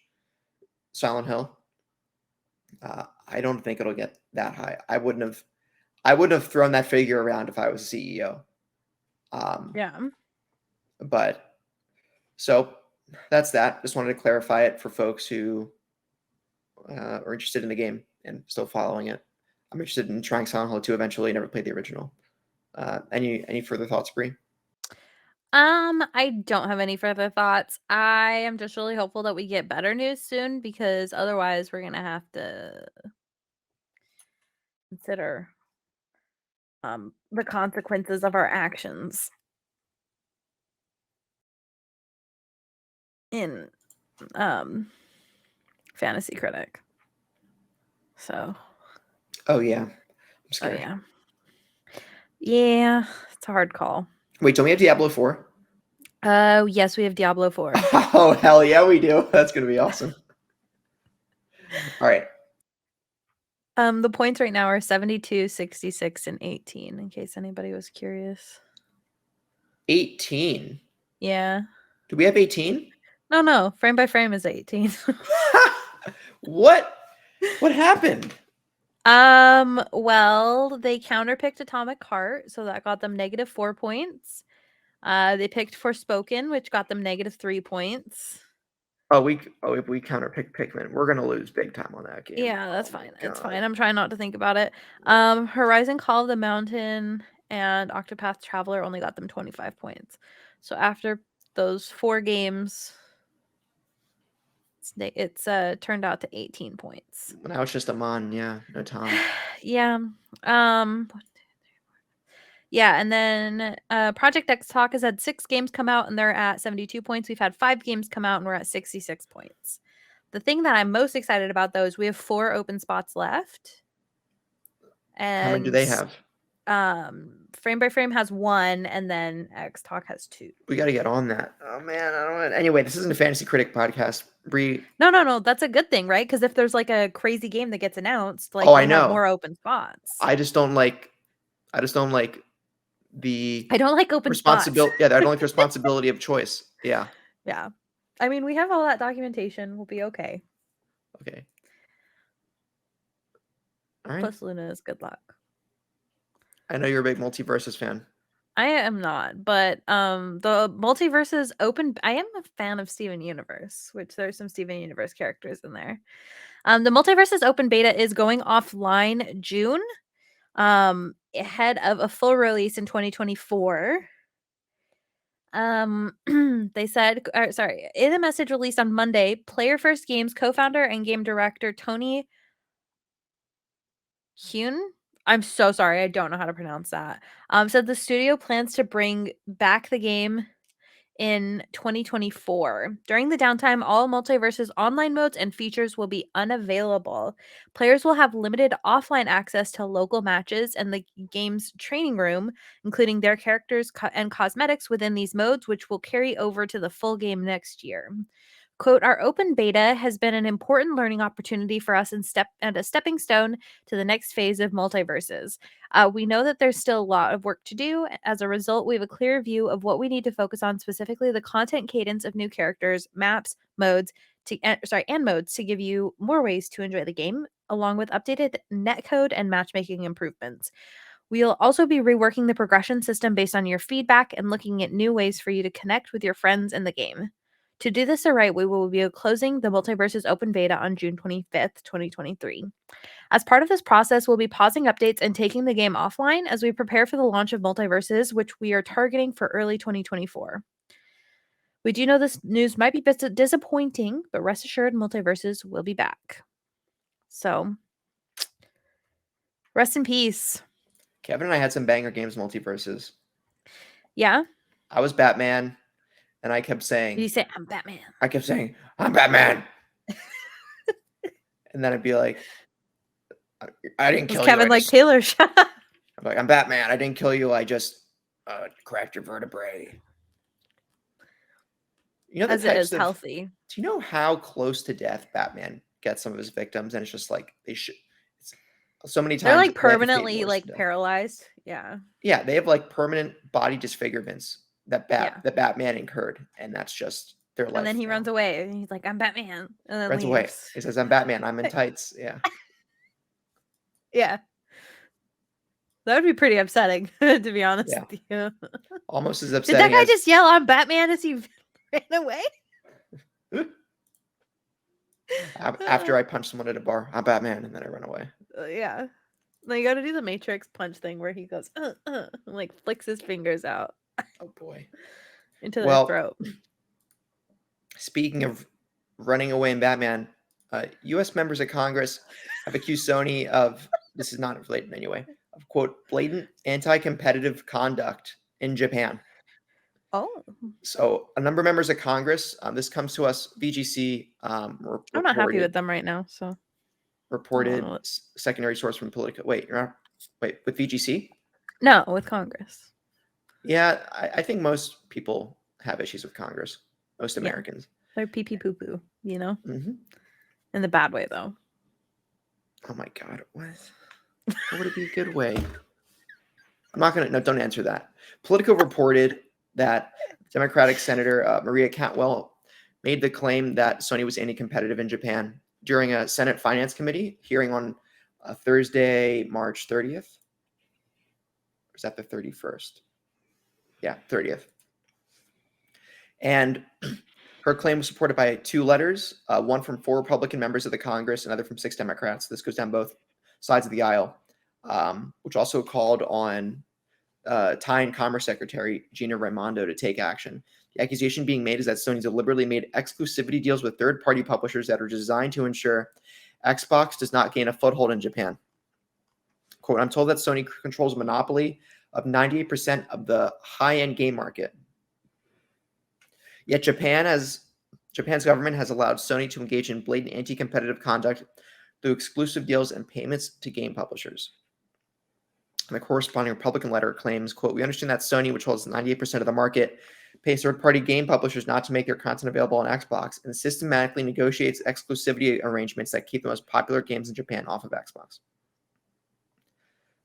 Silent Hill, I don't think it'll get that high. I wouldn't have thrown that figure around if I was a CEO. Yeah. But so that's that. Just wanted to clarify it for folks who are interested in the game and still following it. I'm interested in trying Silent Hill 2 eventually. Never played the original. Any further thoughts, Bree? I don't have any further thoughts. I am just really hopeful that we get better news soon because otherwise we're gonna have to consider the consequences of our actions in Fantasy Critic. So Oh yeah, I'm oh scared. yeah. Yeah, it's a hard call. Wait, don't we have Diablo 4? Oh yes, we have Diablo 4. Oh hell yeah, we do. That's gonna be awesome. All right. The points right now are 72, 66, and 18, in case anybody was curious. 18. Yeah. Do we have 18? No. Frame by frame is 18. What? What happened? Well, they counterpicked Atomic Heart, so that got them -4 points. They picked Forspoken, which got them -3 points. If we counter Pikmin, we're gonna lose big time on that game. Yeah, that's Oh my fine. It's god. fine. I'm trying not to think about it. Horizon Call of the Mountain and Octopath Traveler only got them 25 points. So after those 4 games, it's turned out to 18 points. Now it's just Amon, yeah, no Tom. Yeah. Yeah, and then Project X Talk has had 6 games come out and they're at 72 points. We've had 5 games come out and we're at 66 points. The thing that I'm most excited about though is we have 4 open spots left. How many do they And have? Frame by Frame has 1 and then X Talk has 2. We got to get on that. Oh man, I don't know. Anyway, this isn't a Fantasy Critic podcast. Bree. No. That's a good thing, right? Because if there's like a crazy game that gets announced, like Oh, I we have know. more open spots. I just don't like the I don't like open spots. responsibility. Yeah, I don't like the responsibility of choice. Yeah. Yeah. I mean, we have all that documentation. We'll be okay. Okay. All right. Plus Luna is good luck. I know you're a big Multiverses fan. I am not, but the Multiverses open. I am a fan of Steven Universe, which there's some Steven Universe characters in there. The Multiverses open beta is going offline June, ahead of a full release in 2024. They said, sorry, in a message released on Monday, Player First Games co-founder and game director Tony Hyun. I'm so sorry, I don't know how to pronounce that. Said the studio plans to bring back the game in 2024. During the downtime, all Multiverse's online modes and features will be unavailable. Players will have limited offline access to local matches and the game's training room, including their characters and cosmetics within these modes, which will carry over to the full game next year. Quote, our open beta has been an important learning opportunity for us and a stepping stone to the next phase of multiverses. We know that there's still a lot of work to do. As a result, we have a clear view of what we need to focus on, specifically the content cadence of new characters, maps, modes, and modes to give you more ways to enjoy the game, along with updated netcode and matchmaking improvements. We'll also be reworking the progression system based on your feedback and looking at new ways for you to connect with your friends in the game. To do this the right way, we will be closing the Multiverses open beta on June 25th, 2023. As part of this process, we'll be pausing updates and taking the game offline as we prepare for the launch of Multiverses, which we are targeting for early 2024. We do know this news might be disappointing, but rest assured, Multiverses will be back. So, rest in peace. Kevin and I had some banger games, Multiverses. Yeah? I was Batman, and I kept Did saying, you say, I'm Batman? I kept saying, I'm Batman. And then I'd be like, I didn't Was kill you. Kevin like Taylor? Shut up. I'm like, I'm Batman. I didn't kill you. I just cracked your vertebrae. You know the As it types is of. healthy. Do you know how close to death Batman gets some of his victims? And it's just like they should. So many times They're like they have to fate permanently worse like than death. paralyzed. Yeah. Yeah, they have like permanent body disfigurements that Yeah. Batman incurred, and that's just their life. And then he now. runs away and he's like, I'm Batman. And then Runs leaves. away. He says, "I'm Batman. I'm in tights." Yeah. Yeah. That would be pretty upsetting, to be honest Yeah. with you. Almost as Did upsetting that guy as just yell, I'm Batman as he ran away? after I punch someone at a bar. I'm Batman, and then I run away. Yeah. Then you got to do the Matrix punch thing where he goes, and like flicks his fingers out Oh boy. into their throat. Speaking of running away in Batman, U.S. members of Congress have accused Sony of, this is not related in any way, of, quote, blatant anti-competitive conduct in Japan. Oh. So a number of members of Congress, this comes to us, VGC I'm not happy with them right now, so. Reported secondary source from Politico. Wait, with VGC? No, with Congress. Yeah, I think most people have issues with Congress. Most Americans. They're pee-pee poo-poo, you know? Mm-hmm. In the bad way, though. Oh my God, what would it be a good way? I'm not gonna. No, don't answer that. Politico reported that Democratic Senator Maria Cantwell made the claim that Sony was anti-competitive in Japan during a Senate Finance Committee hearing on Thursday, March 30th. Or is that the 31st? Yeah, 30th. And her claim was supported by 2 letters, one from 4 Republican members of the Congress, another from 6 Democrats. This goes down both sides of the aisle, which also called on Thai and Commerce Secretary Gina Raimondo to take action. The accusation being made is that Sony deliberately made exclusivity deals with third-party publishers that are designed to ensure Xbox does not gain a foothold in Japan. Quote, I'm told that Sony controls a monopoly of 98% of the high-end game market. Yet Japan's government has allowed Sony to engage in blatant anti-competitive conduct through exclusive deals and payments to game publishers. And the corresponding Republican letter claims, quote, we understand that Sony, which holds 98% of the market, pays third-party game publishers not to make their content available on Xbox and systematically negotiates exclusivity arrangements that keep the most popular games in Japan off of Xbox.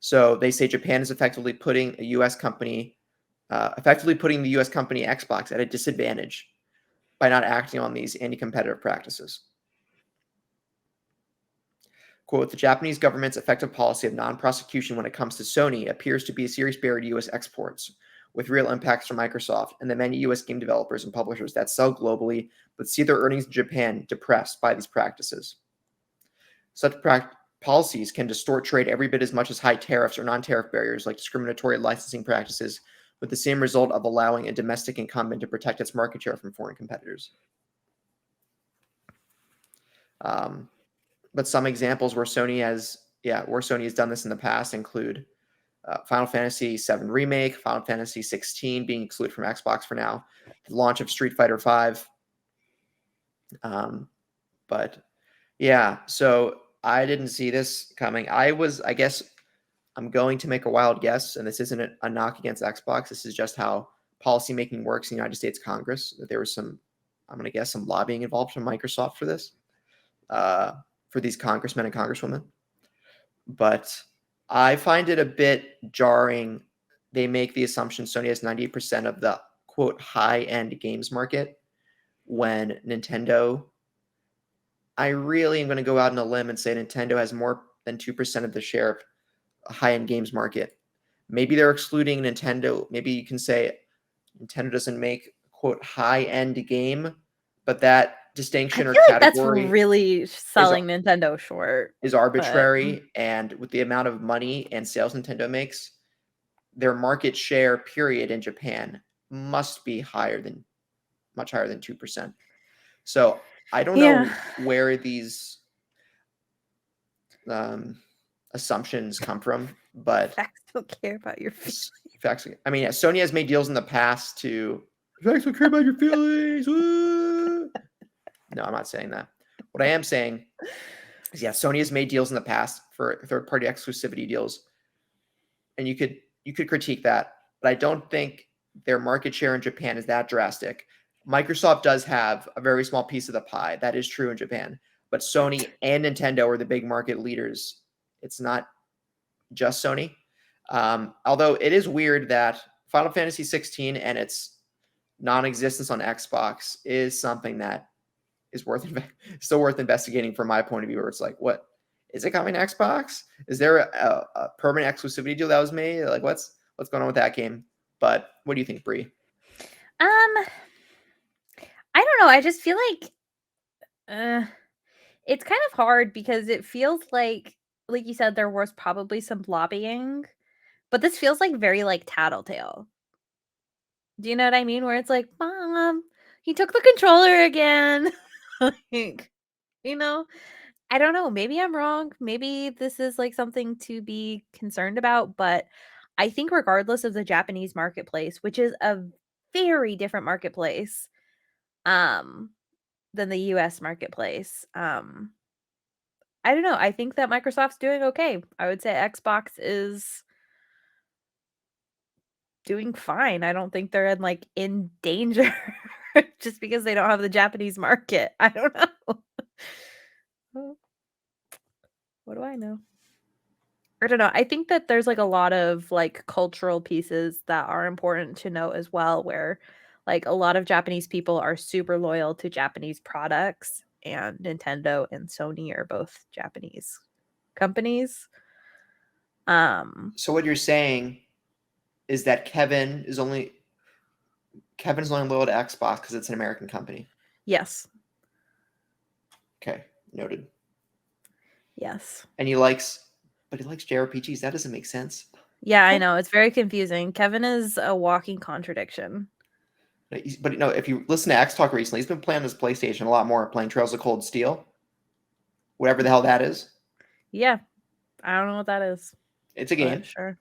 So they say Japan is effectively putting the U.S. company Xbox at a disadvantage by not acting on these anti-competitive practices. Quote, the Japanese government's effective policy of non-prosecution when it comes to Sony appears to be a serious barrier to U.S. exports, with real impacts for Microsoft and the many U.S. game developers and publishers that sell globally but see their earnings in Japan depressed by these practices. Such policies can distort trade every bit as much as high tariffs or non-tariff barriers like discriminatory licensing practices, with the same result of allowing a domestic incumbent to protect its market share from foreign competitors. But some examples where Sony has done this in the past include Final Fantasy VII Remake, Final Fantasy XVI being excluded from Xbox for now, the launch of Street Fighter V. But yeah, so I didn't see this coming. I guess I'm going to make a wild guess, and this isn't a knock against Xbox. This is just how policymaking works in the United States Congress. That there was some lobbying involved from Microsoft for this, for these congressmen and congresswomen. But I find it a bit jarring. They make the assumption Sony has 98% of the, quote, high-end games market when Nintendo, I really am going to go out on a limb and say Nintendo has more than 2% of the share of a high-end games market. Maybe they're excluding Nintendo. Maybe you can say Nintendo doesn't make, quote, high-end game, but that I distinction or feel like that's category really is selling Nintendo short, is but arbitrary, and with the amount of money and sales Nintendo makes, their market share period in Japan must be much higher than 2%. So I don't yeah. know where these assumptions come from, but Facts don't care about your feelings. facts. I mean, Sony has made deals in the past to facts don't care about your feelings. No, I'm not saying that. What I am saying is, yeah, Sony has made deals in the past for third-party exclusivity deals, and you could critique that, but I don't think their market share in Japan is that drastic. Microsoft does have a very small piece of the pie. That is true in Japan, but Sony and Nintendo are the big market leaders. It's not just Sony. Although it is weird that Final Fantasy 16 and its non-existence on Xbox is something that is still worth investigating from my point of view. Where it's like, what is it coming to Xbox? Is there a permanent exclusivity deal that was made? Like, what's going on with that game? But what do you think, Bree? I don't know. I just feel like it's kind of hard because it feels like you said, there was probably some lobbying, but this feels like very like tattletale. Do you know what I mean? Where it's like, Mom, he took the controller again. Like, you know, I don't know. Maybe I'm wrong. Maybe this is like something to be concerned about, but I think regardless of the Japanese marketplace, which is a very different marketplace um than the US marketplace, I don't know. I think that Microsoft's doing okay. I would say Xbox is doing fine. I don't think they're in danger just because they don't have the Japanese market. I don't know. Well, what do I know? I don't know. I think that there's like a lot of like cultural pieces that are important to note as well, where like a lot of Japanese people are super loyal to Japanese products, and Nintendo and Sony are both Japanese companies. So what you're saying is that Kevin's only loyal to Xbox because it's an American company. Yes. Okay, noted. Yes. And but he likes JRPGs. That doesn't make sense. Yeah, I know. It's very confusing. Kevin is a walking contradiction. But no, if you listen to X Talk recently, he's been playing this PlayStation a lot more, playing Trails of Cold Steel, whatever the hell that is. Yeah. I don't know what that is, It's a but game. sure.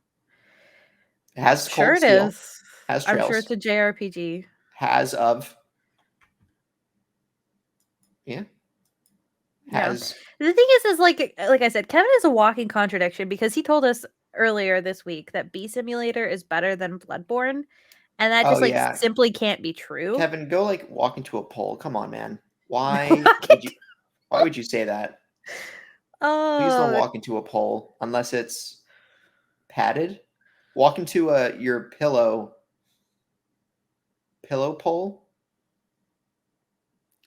It has Sure Cold it Steel, is. has I'm sure Trails, it's a JRPG. has of yeah, Yeah. has The thing is like I said, Kevin is a walking contradiction because he told us earlier this week that Bee Simulator is better than Bloodborne, and that oh just like yeah, simply can't be true. Kevin, go like walk into a pole. Come on, man. Walking Why would you say that? Please don't Oh, walk into a pole unless it's padded. Walk into your pillow pole.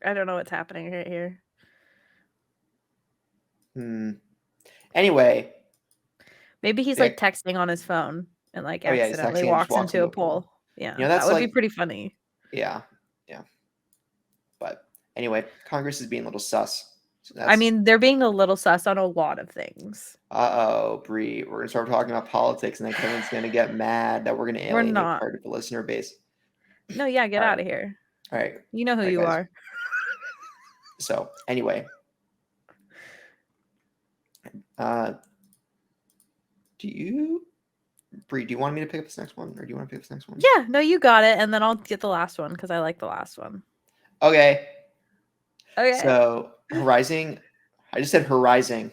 I don't know what's happening right here. Hmm. Anyway, Maybe he's yeah. like texting on his phone and like Oh yeah, he's accidentally texting and just walks walks into into a a pole. pole. Yeah, that That's would be like pretty funny. yeah, yeah. But anyway, Congress is being a little sus. So I that's mean, they're being a little sus on a lot of things. Bree. We're gonna start talking about politics, and then Kevin's gonna get mad that we're gonna We're alienate not. part of the listener base. No, yeah, get All out right, of here. all right, You know who all right, you guys. are. So anyway, uh, Bree? Do you want me to pick up this next one, or do you want to pick up this next one? Yeah, no, you got it, and then I'll get the last one because I like the last one. Okay. Okay. So Horizon. I just said Horizon.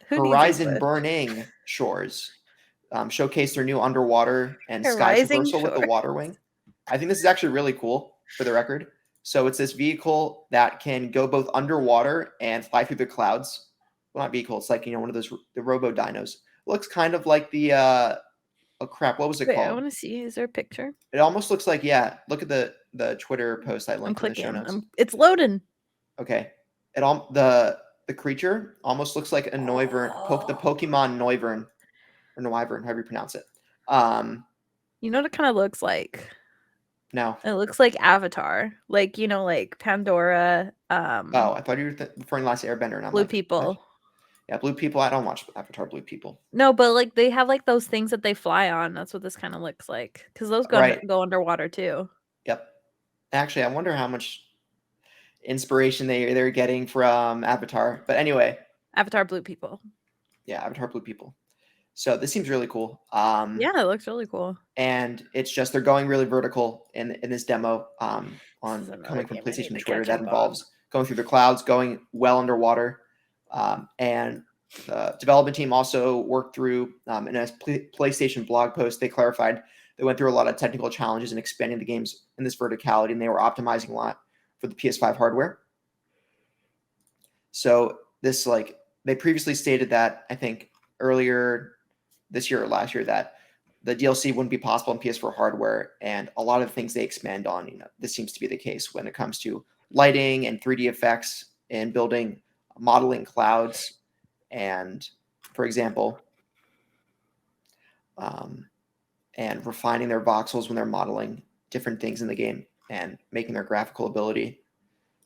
Who needs Horizon English? Burning Shores showcase their new underwater and Her sky rising traversal with the shore. water wing. I think this is actually really cool for the record. So it's this vehicle that can go both underwater and fly through the clouds. Well, not vehicle. It's like one of those the robo dinos. Looks kind of like the oh crap, what was it Wait, I called? want to see. Is there a picture? It almost looks like yeah. Look at the Twitter post I I'm linked in the show clicking. notes. It's loading. Okay, it all the creature almost looks like a Noivern, the Oh. Pokemon Noivern or Noivern, however you pronounce it. Um, You know what it kind of looks like? No. It looks like Avatar, like like Pandora, Oh, I thought you were referring to Last Airbender, and I'm Blue like, what? People. Yeah, Blue People. I don't watch Avatar Blue People. No, but like they have like those things that they fly on. That's what this kind of looks like. Because those Right. go underwater too. Yep. Actually, I wonder how much inspiration they're getting from Avatar. But anyway, Avatar Blue People. yeah, Avatar Blue People. So this seems really cool. Yeah, it looks really cool. And it's just they're going really vertical in this demo This is on another coming from game I need PlayStation to Twitter catch that up on. involves going through the clouds, going well underwater, and the development team also worked through in a PlayStation blog post. They clarified they went through a lot of technical challenges in expanding the games in this verticality, and they were optimizing a lot for the PS5 hardware. So this they previously stated that I think earlier this year or last year that the DLC wouldn't be possible in PS4 hardware, and a lot of the things they expand on, this seems to be the case when it comes to lighting and 3D effects and building, modeling clouds, and for example, um, and refining their voxels when they're modeling different things in the game and making their graphical ability.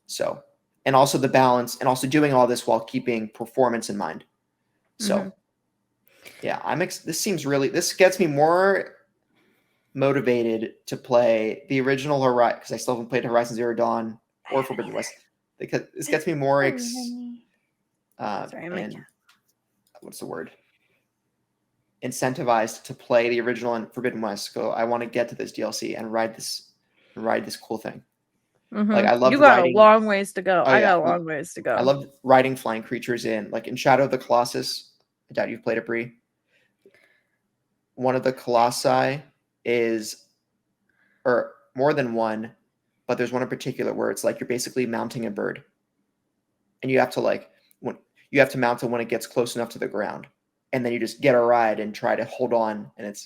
So, and also the balance, and also doing all this while keeping performance in mind. So, yeah, this gets me more motivated to play the original Horizon because I still haven't played Horizon Zero Dawn or Forbidden West. Because this gets me more Sorry, I'm like, and what's the word? Incentivized to play the original and Forbidden West. So I want to get to this DLC and ride this cool thing. Like I you loved got a riding. long ways to go. Oh I yeah, got a long ways to I go. loved riding flying creatures in Shadow of the Colossus. I doubt you've played it, Bree. One of the colossi is, or more than one, but there's one in particular where it's like you're basically mounting a bird, and you have to mount it when it gets close enough to the ground, and then you just get a ride and try to hold on. And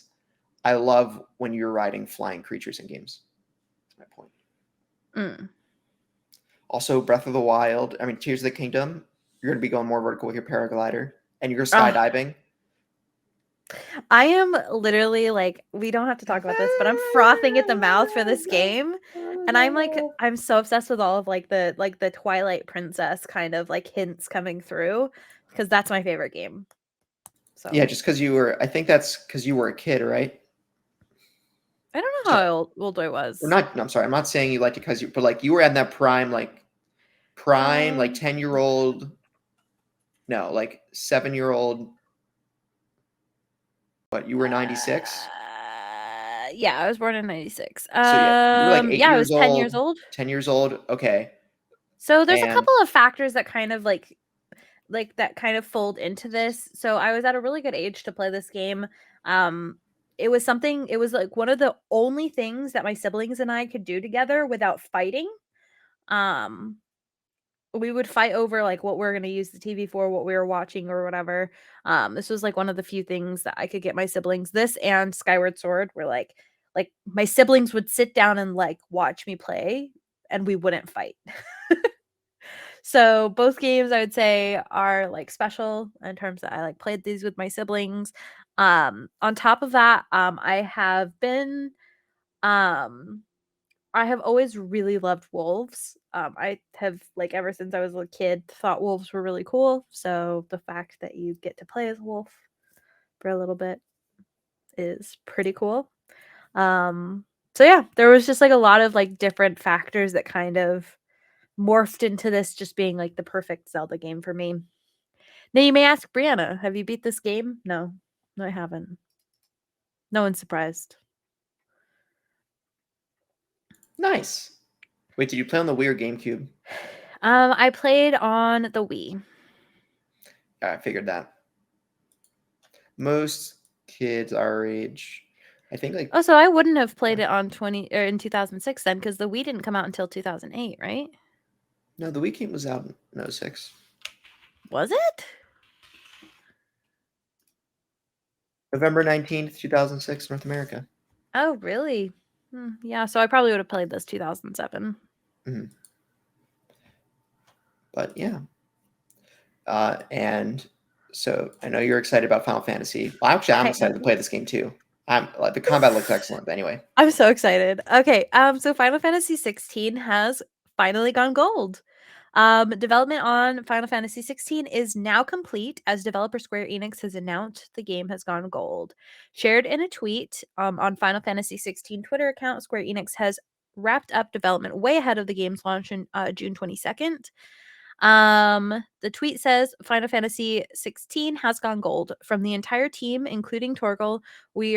I love when you're riding flying creatures in games. That's my point. Also, Breath of the Wild. I mean, Tears of the Kingdom. You're going to be going more vertical with your paraglider, and you're skydiving. I am literally like, we don't have to talk about this, but I'm frothing at the mouth for this game. And I'm so obsessed with all of the Twilight Princess kind of like hints coming through because that's my favorite game. So yeah, just because I think that's because you were a kid, right? I don't know how old I was. Or not, no, I'm sorry. I'm not saying you liked it but like you were at that prime, like 10-year-old, no, like 7-year-old. What, you were 96? Yeah, I was born in 96. So yeah, you were like 8 Yeah, I was years 10 years old, old. 10 years old. Okay. So there's a And couple of factors that kind of like that kind of fold into this. So I was at a really good age to play this game. Um it was like one of the only things that my siblings and I could do together without fighting. Um we would fight over like what we're going to use the TV for, what we were watching or whatever. This was like one of the few things that I could get my siblings. This and Skyward Sword were like my siblings would sit down and like watch me play and we wouldn't fight. So both games I would say are like special in terms that I like played these with my siblings. On top of that, I have always really loved wolves. I have like ever since I was a kid thought wolves were really cool. So the fact that you get to play as a wolf for a little bit is pretty cool. So yeah, there was just like a lot of like different factors that kind of morphed into this just being like the perfect Zelda game for me. Now you may ask, Brianna, have you beat this game? No, I haven't. No one's surprised. nice. Wait, did you play on the Wii or GameCube? I played on the Wii. I figured that. Most kids our age, I think, like, Oh, so I wouldn't have played it on in 2006 then, because the Wii didn't come out until 2008, right? no, the Wii game was out in 06. Was it? November 19th, 2006, North America. Oh, really? Yeah, so I probably would have played this 2007. Mm-hmm. But yeah. And so I know you're excited about Final Fantasy. Well, actually, I'm I excited to am. play this game too. The combat looks excellent. But anyway, I'm so excited. Okay, so Final Fantasy 16 has finally gone gold. Development on Final Fantasy 16 is now complete as developer Square Enix has announced the game has gone gold. Shared in a tweet on Final Fantasy 16 Twitter account, Square Enix has wrapped up development way ahead of the game's launch in June 22nd. The tweet says Final Fantasy 16 has gone gold. From the entire team, including Torgal, we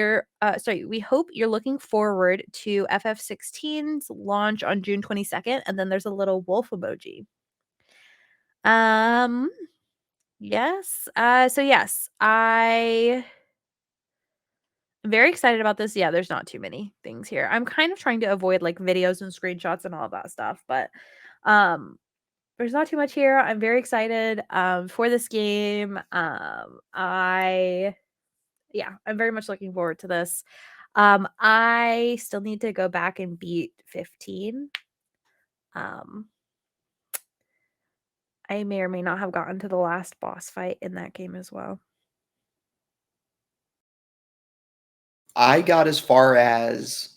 hope you're looking forward to FF16's launch on June 22nd. And then there's a little wolf emoji. Yes. Yes, I'm very excited about this. Yeah, there's not too many things here. I'm kind of trying to avoid like videos and screenshots and all that stuff, but there's not too much here. I'm very excited for this game. I'm very much looking forward to this. I still need to go back and beat 15. I may or may not have gotten to the last boss fight in that game as well. I got as far as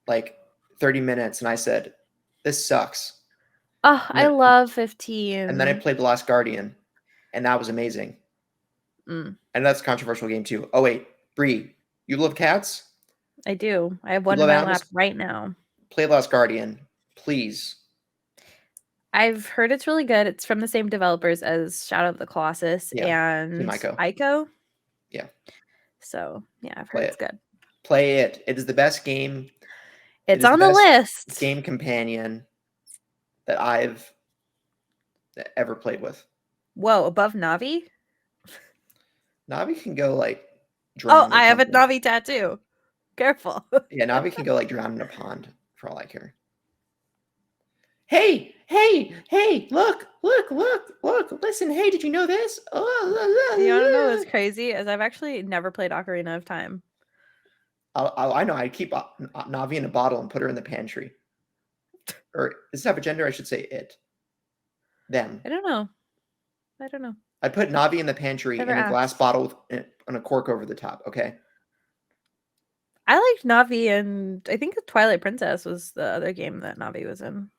like 30 minutes, and I said, "This sucks." Oh, And I then, love and then I 15. played The Last Guardian, and that was amazing. Mm, And that's a controversial game too. Oh wait, Bree, you love cats? I do. I have You one in love my lap animals? right now. Play The Last Guardian, please. I've heard it's really good. It's from the same developers as Shadow of the Colossus Yeah, Team and Ico. Ico. Yeah, So, yeah, I've heard play it's it. good. Play it. It is the best game. It It's is the on the best list. game companion that I've ever played with. Whoa, above Navi? Navi can go like Oh, drown or I have a something. Navi tattoo. Careful. Yeah, Navi can go like drown in a pond for all I care. Hey, hey, hey, look, look, look, look, listen, hey, did you know this? You wanna know what's crazy? Is I've actually never played Ocarina of Time. I know, I'd keep Navi in a bottle and put her in the pantry. Or is that a gender? I should say it. Them. I don't know. I don't know. I'd put Navi in the pantry Never in a glass asked. bottle with and a cork over the top, okay? I liked Navi, and I think Twilight Princess was the other game that Navi was in.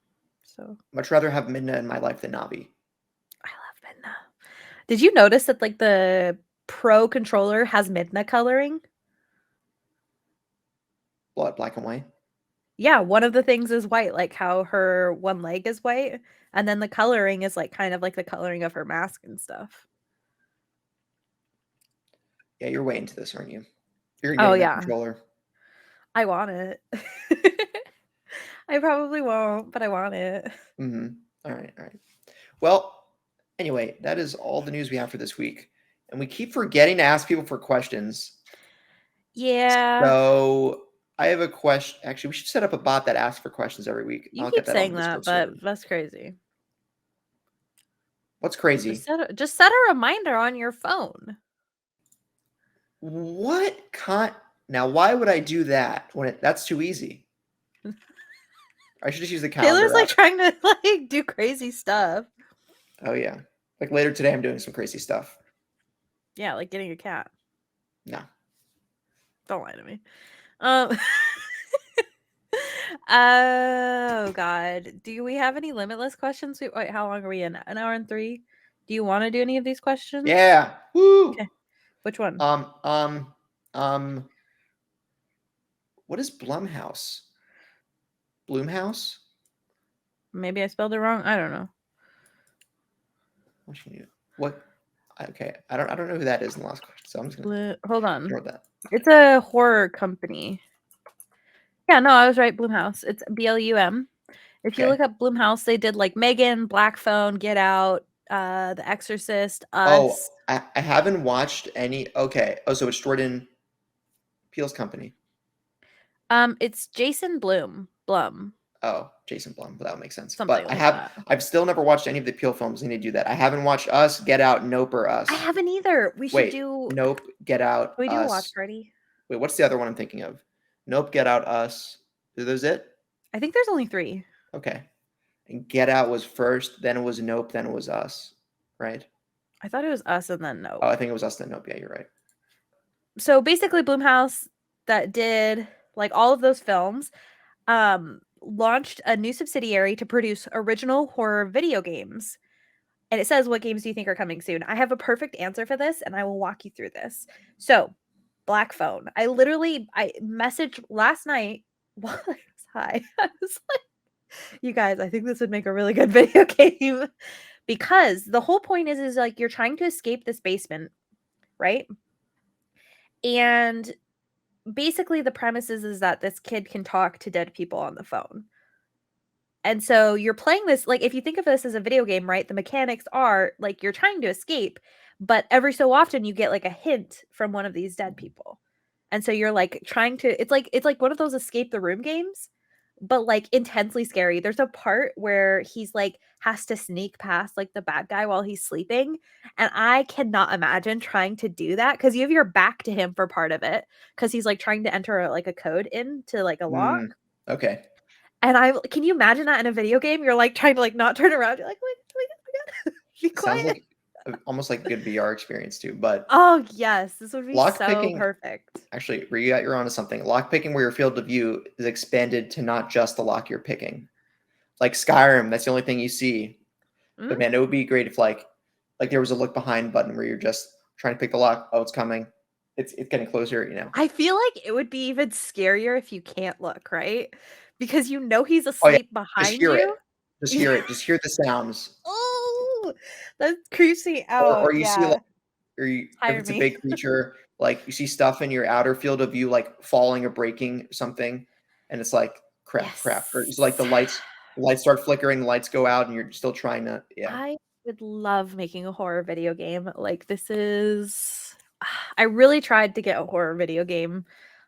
So Much rather have Midna in my life than Navi. I love Midna. Did you notice that like the Pro controller has Midna coloring? What, black and white? Yeah, one of the things is white, like how her one leg is white, and then the coloring is like kind of like the coloring of her mask and stuff. Yeah, you're way into this, aren't you? You're Oh getting that yeah, controller. I want it. I probably won't, but I want it. Mm-hmm. All right, all right. Well, anyway, that is all the news we have for this week. And we keep forgetting to ask people for questions. Yeah, So I have a question. Actually, we should set up a bot that asks for questions every week. you I'll get keep that on saying the that, Discord but server. that's crazy. What's crazy? Just set a reminder on your phone. What con? Now, why would I do that when that's too easy? I should just use the calendar Taylor's like app. trying to like do crazy stuff. Oh yeah, like later today, I'm doing some crazy stuff. Yeah, like getting a cat. No, Don't lie to me. Um Oh god. Do we have any limitless questions? Wait, how long are we in? An hour and 3? Do you want to do any of these questions? yeah, woo. Okay. Which one? Um, um, um. What is Blumhouse? Bloomhouse? Maybe I spelled it wrong. I don't know. What? Okay, I don't know who that is in the last question, so I'm just gonna Hold on. ignore that. It's a horror company. Yeah, no, I was right. Bloomhouse. It's BLUM. If you Okay. look up Bloomhouse, they did like Megan, Black Phone, Get Out, The Exorcist, Oh, Us. I haven't watched any. Okay. Oh, so it's Jordan Peele's company. It's Jason Blum. Oh, Jason Blum. That would make sense. Something But like that. I've still never watched any of the Peele films. I need to do that. I haven't watched Us, Get Out, Nope, or Us. I haven't either. We should Wait, do. Nope, Get Out, Can we do a watch Us. party? Wait, what's the other one I'm thinking of? Nope, Get Out, Us. Are those it? I think there's only 3. Okay. And Get Out was first, then it was Nope, then it was Us, right? I thought it was Us and then Oh, Nope. I think it was Us, then Nope. Yeah, you're right. So basically, Bloomhouse, that did like all of those films launched a new subsidiary to produce original horror video games. And it says, what games do you think are coming soon? I have a perfect answer for this, and I will walk you through this. So, Black Phone. I messaged last night while I was high. I was like, you guys, I think this would make a really good video game. Because the whole point is like you're trying to escape this basement, right? And basically the premise is that this kid can talk to dead people on the phone. And so you're playing this, like, if you think of this as a video game, right? The mechanics are like you're trying to escape, but every so often you get like a hint from one of these dead people. And so you're like trying to it's like one of those escape the room games, but like intensely scary. There's a part where he's like has to sneak past like the bad guy while he's sleeping, and I cannot imagine trying to do that cuz you have your back to him for part of it cuz he's like trying to enter like a code into like a lock. Okay. And can you imagine that in a video game? You're like trying to like not turn around. You're like, wait, oh my God, be Sounds quiet. like almost like a good VR experience too. But Oh yes, this would be lock so picking, perfect. actually, you're onto something. Lock picking where your field of view is expanded to not just the lock you're picking. Like Skyrim, that's the only thing you see. But Mm? man, it would be great if like there was a look behind button where you're just trying to pick the lock. Oh, it's coming. It's getting closer. I feel like it would be even scarier if you can't look, right? Because you know he's Oh yeah, asleep just behind hear it. you. Just hear it. Just hear the sounds. Oh, that creeps me Or out. you see like Yeah, if hire it's a me. big creature, like you see stuff in your outer field of view, like falling or breaking or something, and it's like crap. Or it's like Yes. the lights start flickering, the lights go out, and you're still trying to, yeah. I would love making a horror video game. Like this is I really tried to get a horror video game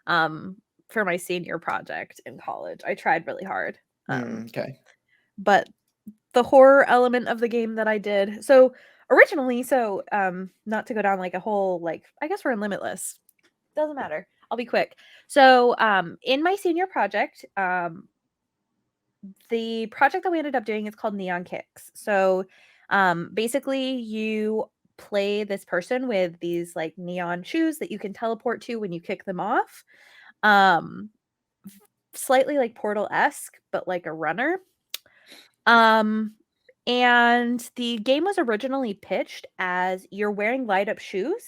um for my senior project in college. I tried really hard. Okay. But the horror element of the game that I did. So originally, not to go down like a whole like I guess we're in Limitless. Doesn't matter. I'll be quick. So in my senior project, the project that we ended up doing is called Neon Kicks. So basically you play this person with these like neon shoes that you can teleport to when you kick them off. Um Slightly like Portal-esque, but like a runner. Um and the game was originally pitched as you're wearing light up shoes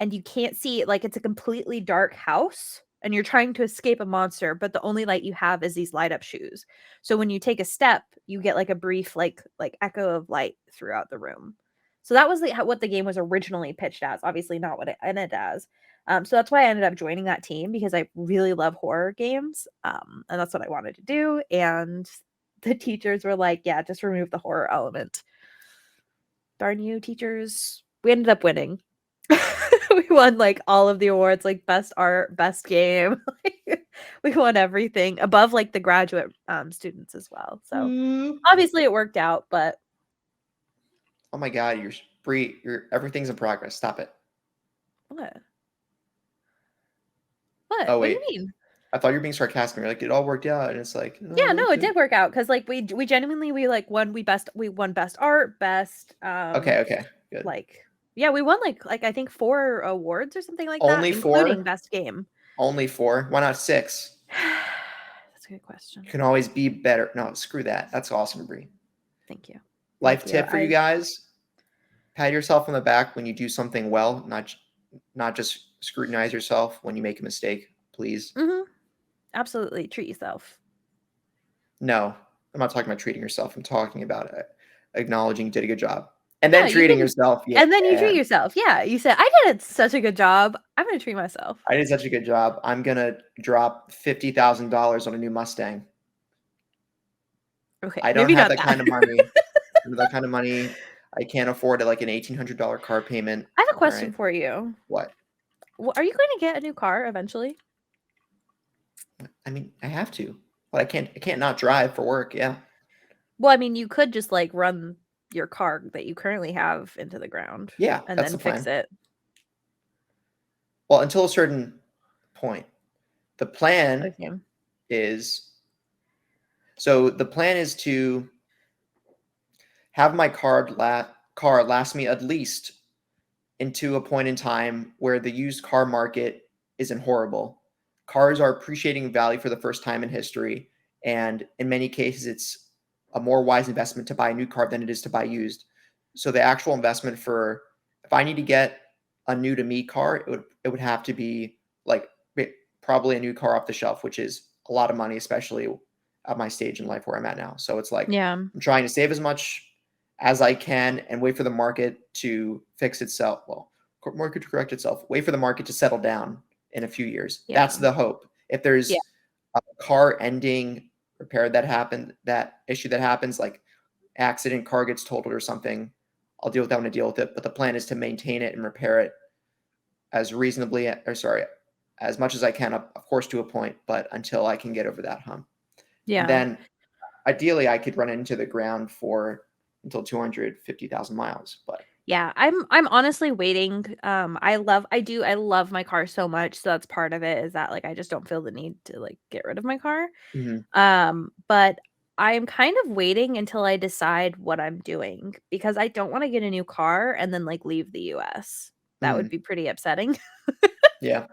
and you can't see like it's a completely dark house and you're trying to escape a monster, but the only light you have is these light up shoes. So when you take a step, you get like a brief like echo of light throughout the room. So that was what the game was originally pitched as. Obviously, not what it ended as. So that's why I ended up joining that team because I really love horror games, and that's what I wanted to do. And the teachers were like, "Yeah, just remove the horror element." Darn you, teachers! We ended up winning. We won like all of the awards, like best art, best game. We won everything above like the graduate students as well. So Mm. obviously it worked out, but Oh my God, you're Bree. You're everything's in progress. Stop it. what? What? Oh What do you wait, mean? I thought you were being sarcastic. You're like it all worked out, and it's like Yeah, no, no, it it did didn't. work out because like we genuinely we won best art, best Okay, good. like yeah, we won like I think 4 awards or something like that, Only including four. best game. Only four. Why not six? That's a good question. You can always be better. No, screw that. That's awesome, Bree. Thank you. Life Thank you. tip for you guys: pat yourself on the back when you do something well, not just scrutinize yourself when you make a mistake, please. Absolutely treat yourself. No, I'm not talking about treating yourself. I'm talking about acknowledging you did a good job. And then Yeah, you treating can yourself. Yeah. and then you treat yourself. Yeah, you said, "I did such a good job. I'm gonna treat myself." I did such a good job. I'm gonna drop $50,000 on a new Mustang. Okay, I don't maybe have not that that. kind of money. That kind of money. I can't afford like an $1,800 car payment. I have a All question right. for you. What? Are you going to get a new car eventually? I mean, I have to, but I can't not drive for work. Yeah. Well, I mean, you could just, like, run your car that you currently have into the ground Yeah, and that's then the fix plan. it. Well, until a certain point. The plan Okay. is the plan is to have my car last me at least into a point in time where the used car market isn't horrible. cars are appreciating in value for the first time in history, and in many cases, it's a more wise investment to buy a new car than it is to buy used. So the actual investment for if I need to get a new to me car, it would have to be like probably a new car off the shelf, which is a lot of money, especially at my stage in life where I'm at now. So it's like Yeah. I'm trying to save as much as I can and wait for the market to fix itself. Well, market to correct itself. Wait for the market to settle down in a few years. Yeah. That's the hope. If Yeah. there's a car ending repair that happened, that issue that happens, like accident, car gets totaled or something, I'll deal with that when I deal with it. But the plan is to maintain it and repair it as reasonably, or sorry, as much as I can, of course, to a point, but until I can get over that hump. And Yeah. then ideally I could run it into the ground for until 250,000 miles. But Yeah, I'm honestly waiting. I love my car so much, so that's part of it is that like I just don't feel the need to like get rid of my car. mhm, But I'm kind of waiting until I decide what I'm doing because I don't want to get a new car and then like leave the US. That would mhm, be pretty upsetting. yeah.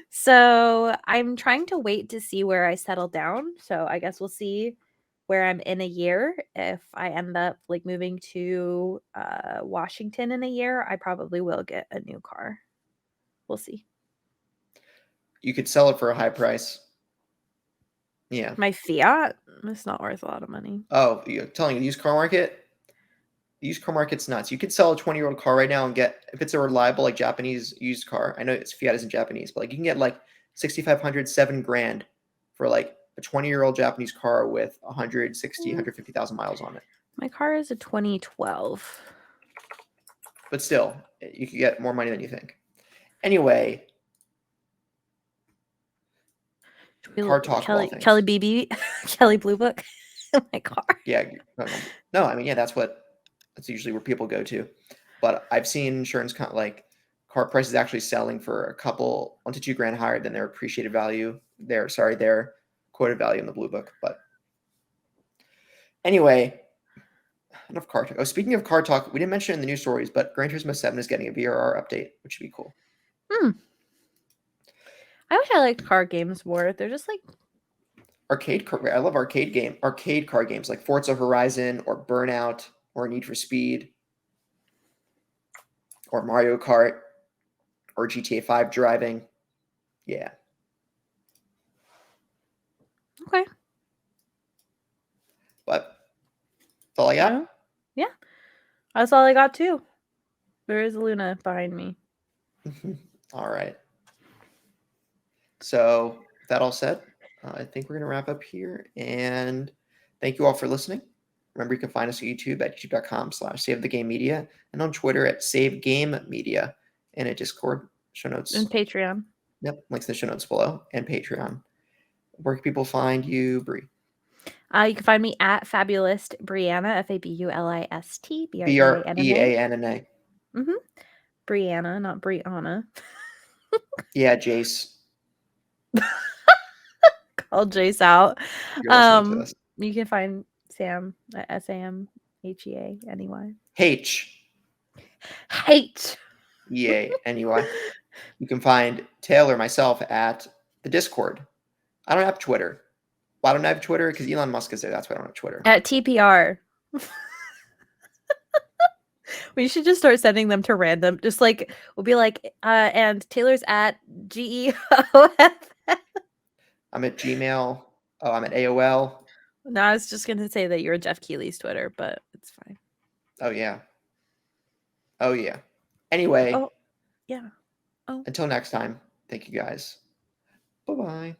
So I'm trying to wait to see where I settle down. So I guess we'll see where I'm in a year. If I end up like moving to Washington in a year, I probably will get a new car. We'll see. You could sell it for a high price. Yeah. My Fiat, it's not worth a lot of money. Oh, you're telling you, the used car market's nuts. You could sell a 20-year-old car right now and get, if it's a reliable, like Japanese used car, I know it's Fiat isn't Japanese, but like you can get like 6,500, 7 grand for like a 20-year-old Japanese car with 160, Mm, 150,000 miles on it. My car is a 2012. But still, you could get more money than you think. Anyway, car talk of all Kelly things. BB, Kelly Blue Book in my car. Yeah, no, I mean, yeah, that's usually where people go to. But I've seen insurance like car prices actually selling for a couple 1 to 2 grand higher than their appreciated value. Their quoted value in the blue book. But anyway, enough car talk. Oh, speaking of car talk, we didn't mention it in the news stories, but Gran Turismo 7 is getting a VRR update, which would be cool. Hmm. I wish I liked car games more. They're just like I love arcade car games like Forza Horizon or Burnout or Need for Speed or Mario Kart or GTA 5 driving. Yeah. okay. But that's all I got. Well, yeah, that's all I got too. There is a Luna behind me. All right. So, with that all said, I think we're going to wrap up here. And thank you all for listening. Remember, you can find us on YouTube at youtube.com/SaveTheGameMedia and on Twitter at SaveGameMedia and at Discord show And notes. Patreon. Yep, links in the show notes below and Patreon. Where can people find you, Bree? You can find me at Fabulous Brianna, Fabulist Breanna. Breanna. Mm-hmm. Brianna, not Brianna. Yeah, Jace. Call Jace out. If you're listening to this. You can find Sam at SAMHEANEY. H. Hate. EANEY. You can find Taylor, myself, at the Discord. I don't have Twitter. Why don't I have Twitter? Because Elon Musk is there. That's why I don't have Twitter. At TPR. We should just start sending them to random. Just like we'll be like, and Taylor's at GEOF. I'm at Gmail. Oh, I'm at AOL. No, I was just gonna say that you're Jeff Keighley's Twitter, but it's fine. Oh, yeah. Oh, yeah. Anyway, yeah. until next time, thank you guys. Bye-bye.